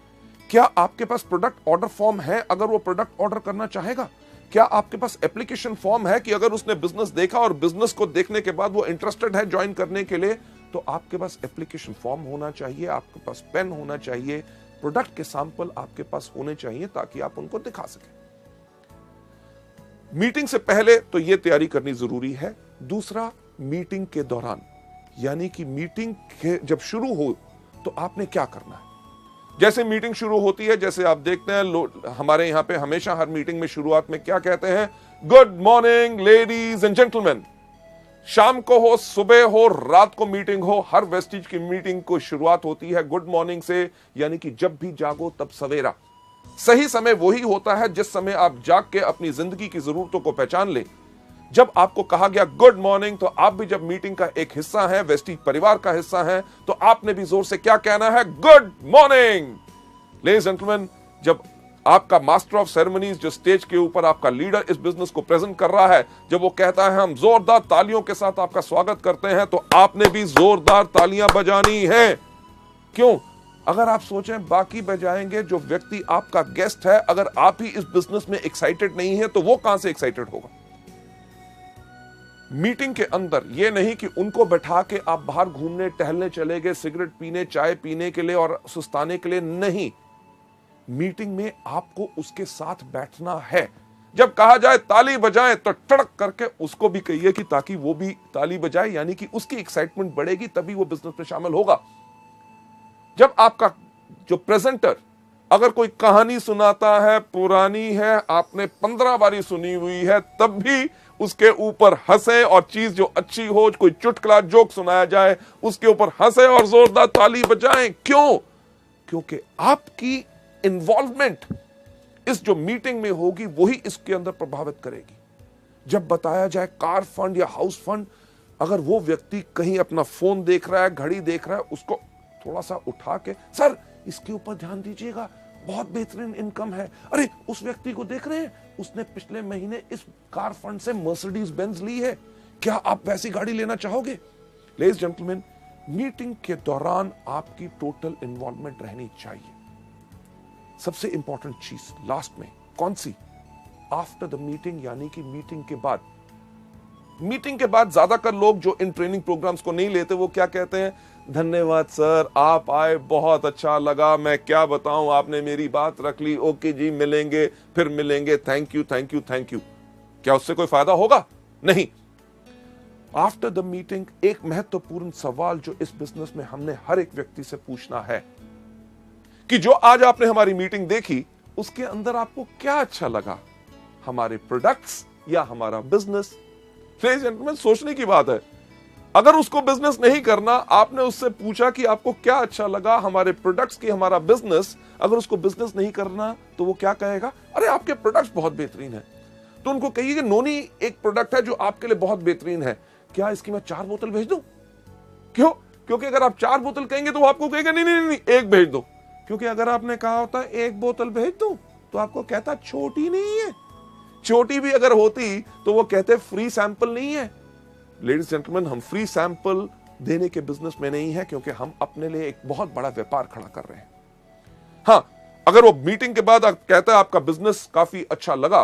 क्या आपके पास प्रोडक्ट ऑर्डर फॉर्म है अगर वो प्रोडक्ट ऑर्डर करना चाहेगा? क्या आपके पास एप्लीकेशन फॉर्म है कि अगर उसने बिजनेस देखा और बिजनेस को देखने के बाद वो इंटरेस्टेड है ज्वाइन करने के लिए, तो आपके पास एप्लीकेशन फॉर्म होना चाहिए, आपके पास पेन होना चाहिए, प्रोडक्ट के सैंपल आपके पास होने चाहिए ताकि आप उनको दिखा सकें। मीटिंग से पहले तो यह तैयारी करनी जरूरी है। दूसरा, मीटिंग के दौरान, यानी कि मीटिंग जब शुरू हो तो आपने क्या करना है। जैसे मीटिंग शुरू होती है, जैसे आप देखते हैं हमारे यहां पे हमेशा हर मीटिंग में शुरुआत में क्या कहते हैं, good morning ladies and gentleman. शाम को हो, सुबह हो, रात को मीटिंग हो, हर वेस्टिज की मीटिंग को शुरुआत होती है गुड मॉर्निंग से, यानी कि जब भी जागो तब सवेरा। सही समय वही होता है जिस समय आप जाग के अपनी जिंदगी की जरूरतों को पहचान ले। जब आपको कहा गया गुड मॉर्निंग, तो आप भी जब मीटिंग का एक हिस्सा है, वेस्टिज परिवार का हिस्सा है, तो आपने भी जोर से क्या कहना है, good morning. Ladies and gentleman, जब आपका मास्टर ऑफ सेरेमनीज जो स्टेज के ऊपर आपका लीडर इस बिजनेस को प्रेजेंट कर रहा है, जब वो कहता है हम जोरदार तालियों के साथ आपका स्वागत करते हैं, तो आपने भी जोरदार तालियां बजानी है। क्यों? अगर आप सोचें बाकी बजाएंगे, जो व्यक्ति आपका गेस्ट है, अगर आप ही इस बिजनेस में एक्साइटेड नहीं है तो वो कहां से एक्साइटेड होगा। मीटिंग के अंदर यह नहीं कि उनको बैठा के आप बाहर घूमने टहलने चले गए, सिगरेट पीने, चाय पीने के लिए और सुस्ताने के लिए नहीं। मीटिंग में आपको उसके साथ बैठना है। जब कहा जाए ताली बजाएं तो टड़क करके उसको भी कहिए कि ताकि वो भी ताली बजाए, यानी कि उसकी एक्साइटमेंट बढ़ेगी, तभी वो बिजनेस में शामिल होगा। जब आपका जो प्रेजेंटर अगर कोई कहानी सुनाता है, पुरानी है, आपने 15 बारी सुनी हुई है, तब भी उसके ऊपर हंसे, और चीज जो अच्छी हो, कोई चुटकुला जोक सुनाया जाए, उसके ऊपर हंसे और जोरदार ताली बजाएं। क्यों? क्योंकि आपकी इन्वॉल्वमेंट इस जो मीटिंग में होगी वही इसके अंदर प्रभावित करेगी। जब बताया जाए कार फंड या हाउस फंड, अगर वो व्यक्ति कहीं अपना फोन देख रहा है, घड़ी देख रहा है, उसको थोड़ा सा उठा के, सर इसके ऊपर ध्यान दीजिएगा, बहुत बेहतरीन इनकम है। अरे उस व्यक्ति को देख रहे हैं, उसने पिछले महीने इस कार फंड से मर्सिडीज बेंज ली है, क्या आप वैसी गाड़ी लेना चाहोगे। लेडीज जेंटलमैन, मीटिंग के दौरान आपकी टोटल इन्वॉल्वमेंट रहनी चाहिए। सबसे इंपॉर्टेंट चीज लास्ट में कौन सी? आफ्टर द मीटिंग, यानी कि मीटिंग के बाद। मीटिंग के बाद ज्यादातर लोग जो इन ट्रेनिंग प्रोग्राम्स को नहीं लेते, वो क्या कहते हैं, धन्यवाद सर, आप आए, बहुत अच्छा लगा, मैं क्या बताऊं, आपने मेरी बात रख ली, ओके जी, मिलेंगे, फिर मिलेंगे, thank you thank you thank you. क्या उससे कोई फायदा होगा? नहीं। आफ्टर द मीटिंग एक महत्वपूर्ण सवाल जो इस बिजनेस में हमने हर एक व्यक्ति से पूछना है कि जो आज आपने हमारी मीटिंग देखी, उसके अंदर आपको क्या अच्छा लगा, हमारे प्रोडक्ट्स या हमारा बिजनेस। लेडीज एंड जेंटलमैन, सोचने की बात है। अगर उसको बिजनेस नहीं करना, आपने उससे पूछा कि आपको क्या अच्छा लगा, हमारे प्रोडक्ट्स की, हमारा बिजनेस, अगर उसको बिजनेस नहीं करना तो वो क्या कहेगा, अरे आपके प्रोडक्ट्स बहुत बेहतरीन है। तो उनको कहिए कि नोनी एक प्रोडक्ट है जो आपके लिए बहुत बेहतरीन है, क्या इसकी मैं 4 बोतल भेज दूं? क्यों? क्योंकि अगर आप 4 बोतल कहेंगे तो वो आपको कहेगा नहीं नहीं नहीं, 1 भेज दो। क्योंकि अगर आपने कहा होता 1 बोतल भेज दो, तो आपको कहता छोटी नहीं है। छोटी भी अगर होती तो वो कहते फ्री सैंपल नहीं है। लेडीज जेंटलमैन, हम फ्री सैंपल देने के बिजनेस में नहीं है, क्योंकि हम अपने लिए एक बहुत बड़ा व्यापार खड़ा कर रहे हैं। हां, अगर वो मीटिंग के बाद कहता है आपका बिजनेस काफी अच्छा लगा,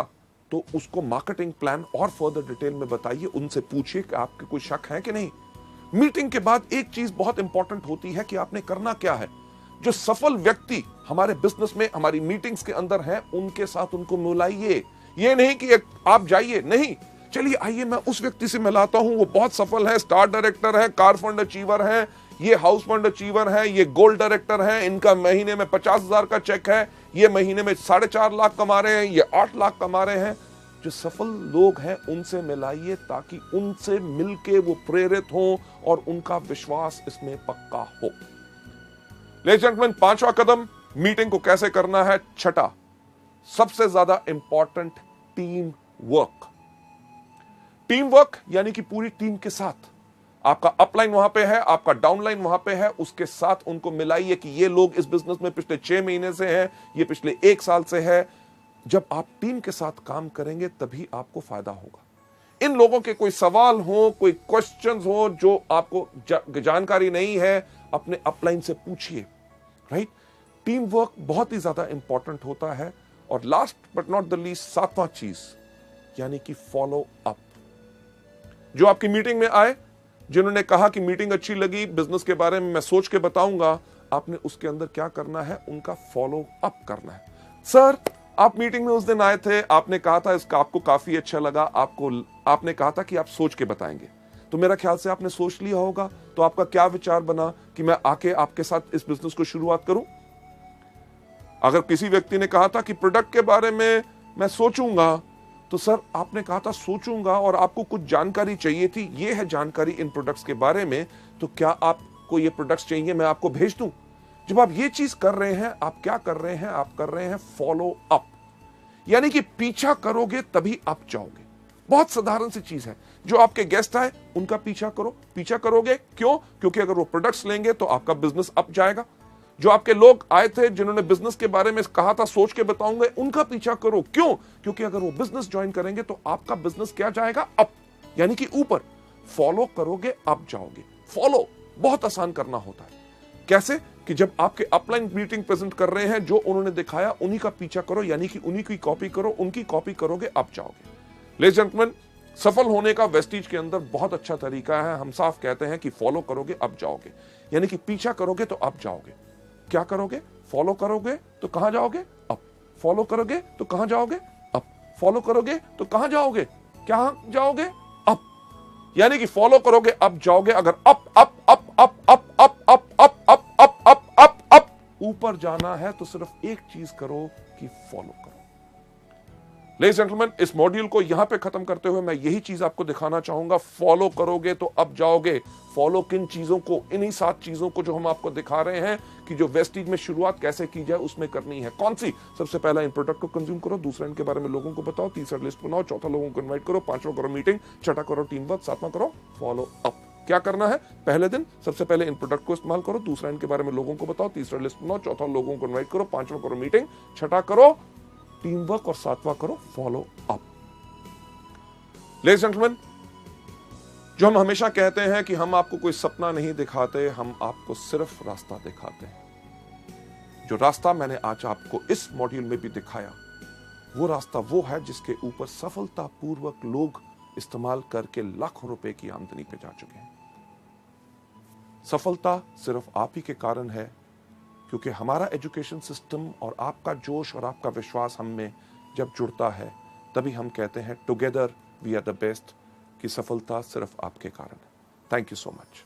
तो उसको मार्केटिंग प्लान और फर्दर डिटेल में बताइए, उनसे पूछिए कि आपके कोई शक है कि नहीं। मीटिंग के बाद एक चीज बहुत इंपॉर्टेंट होती है कि आपने करना क्या है। जो सफल व्यक्ति हमारे बिजनेस में, हमारी मीटिंग्स के अंदर हैं, उनके साथ उनको मिलाइए। ये नहीं कि आप जाइए, नहीं, चलिए आइए मैं उस व्यक्ति से मिलाता हूं, वो बहुत सफल है, स्टार डायरेक्टर है, कार फंड अचीवर है, ये हाउस फंड अचीवर है, ये गोल्ड डायरेक्टर है, इनका महीने में 50,000 का चेक है, ये महीने में 4.5 लाख कमा रहे हैं, ये 8 लाख कमा रहे हैं। जो सफल लोग हैं उनसे मिलाइए ताकि उनसे मिलके वो प्रेरित हों और उनका विश्वास इसमें पक्का हो। लेडीज एंड जेंटलमैन, 5वां कदम मीटिंग को कैसे करना है। छठा सबसे ज्यादा important, team work. Team work यानी कि पूरी टीम के साथ, आपका अपलाइन वहां पे है, आपका डाउनलाइन वहां पे है, उसके साथ उनको मिलाइए कि ये लोग इस बिजनेस में पिछले 6 महीने से हैं, ये पिछले 1 साल से है। जब आप टीम के साथ काम करेंगे तभी आपको फायदा होगा। इन लोगों के कोई सवाल हो, कोई क्वेश्चंस हो जो आपको जानकारी नहीं है, अपने अपलाइन से पूछिए, राइट। टीम वर्क बहुत ही ज्यादा इंपॉर्टेंट होता है। और last but not the least, 7वां चीज यानी कि फॉलो अप। जो आपकी मीटिंग में आए, जिन्होंने कहा कि मीटिंग अच्छी लगी, बिजनेस के बारे में मैं सोच के बताऊंगा, आपने उसके अंदर क्या करना है, उनका फॉलो अप करना है। सर, आप मीटिंग में उस दिन आए थे, आपने कहा था इसका आपको काफी अच्छा लगा, आपने कहा था कि आप सोच के बताएंगे, तो मेरा ख्याल से आपने सोच लिया होगा। तो आपका क्या विचार बना कि मैं आके आपके साथ इस बिजनेस को शुरुआत करूं? अगर किसी व्यक्ति ने कहा था कि प्रोडक्ट के बारे में मैं सोचूंगा, तो सर आपने कहा था सोचूंगा और आपको कुछ जानकारी चाहिए थी, ये है जानकारी इन प्रोडक्ट्स के बारे में, तो क्या आपको ये प्रोडक्ट्स चाहिए, मैं आपको भेज दूं? जब आप ये चीज कर रहे हैं, आप क्या कर रहे हैं, आप कर रहे हैं फॉलो अप, यानी कि पीछा करोगे तभी आप जाओगे। बहुत साधारण सी चीज है। जो आपके गेस्ट आए उनका पीछा करो। पीछा करोगे क्यों? क्योंकि अगर वो प्रोडक्ट्स लेंगे तो आपका बिजनेस अप जाएगा। जो आपके लोग आए थे जिन्होंने बिजनेस के बारे में कहा था सोच के बताऊंगा, उनका पीछा करो। क्यों? क्योंकि अगर वो बिजनेस ज्वाइन करेंगे तो आपका बिजनेस क्या जाएगा? अप, यानी कि ऊपर। फॉलो करोगे अप जाओगे। फॉलो बहुत आसान करना होता है। कैसे? कि जब आपके अपलाइन मीटिंग प्रेजेंट कर रहे हैं, जो उन्होंने दिखाया उन्हीं का पीछा करो, यानी कि उन्हीं की कॉपी करो, उनकी कॉपी करोगे अप जाओगे। लेडीज एंड जेंटलमैन, सफल होने का वेस्टीज के अंदर बहुत अच्छा तरीका है। हम साफ कहते हैं कि फॉलो करोगे अप जाओगे, यानी कि पीछा करोगे तो अप जाओगे। क्या करोगे? फॉलो करोगे तो कहां जाओगे? अप। फॉलो करोगे तो कहां जाओगे? अप। फॉलो करोगे तो कहां जाओगे? क्या जाओगे? अप। यानी कि फॉलो करोगे अप जाओगे। अगर up up up up up up up up up up up up up ऊपर जाना है तो सिर्फ एक चीज करो कि फॉलो करो। लेडीज एंड जेंटलमैन, इस मॉड्यूल को यहां पे खत्म करते हुए मैं यही चीज आपको दिखाना चाहूंगा। फॉलो करोगे तो अब जाओगे। फॉलो किन चीजों को? इन्हीं 7 चीजों को जो हम आपको दिखा रहे हैं कि जो वेस्टीज में शुरुआत कैसे की जाए उसमें करनी है। कौन सी? सबसे पहला, इन प्रोडक्ट को कंज्यूम करो। दूसरा, इनके बारे में लोगों को बताओ। तीसरा, लिस्ट बनाओ। चौथा, लोगों को इन्वाइट करो। 5वां, करो मीटिंग। छठा, करो टीम वर्क। 7वां, करो फॉलो अप। क्या करना है? पहले दिन सबसे पहले इन प्रोडक्ट को इस्तेमाल करो। दूसरा, इनके बारे में लोगों को बताओ। तीसरा, लिस्ट बनाओ। चौथा, लोगों को इन्वाइट करो। 5वां, करो मीटिंग। छठा, करो टीम वर्क। और 7वां, करो follow up. Ladies and gentleman, जो हम हमेशा कहते हैं कि हम आपको कोई सपना नहीं दिखाते, हम आपको सिर्फ रास्ता दिखाते हैं। जो रास्ता मैंने आज आपको इस मॉड्यूल में भी दिखाया, वो रास्ता वो है जिसके ऊपर सफलतापूर्वक लोग इस्तेमाल करके लाखों रुपए की आमदनी पे जा चुके हैं। सफलता सिर्फ आप ही के कारण है, क्योंकि हमारा एजुकेशन सिस्टम और आपका जोश और आपका विश्वास हम में जब जुड़ता है, तभी हम कहते हैं together we are the best, कि सफलता सिर्फ आपके कारण है। Thank you so much.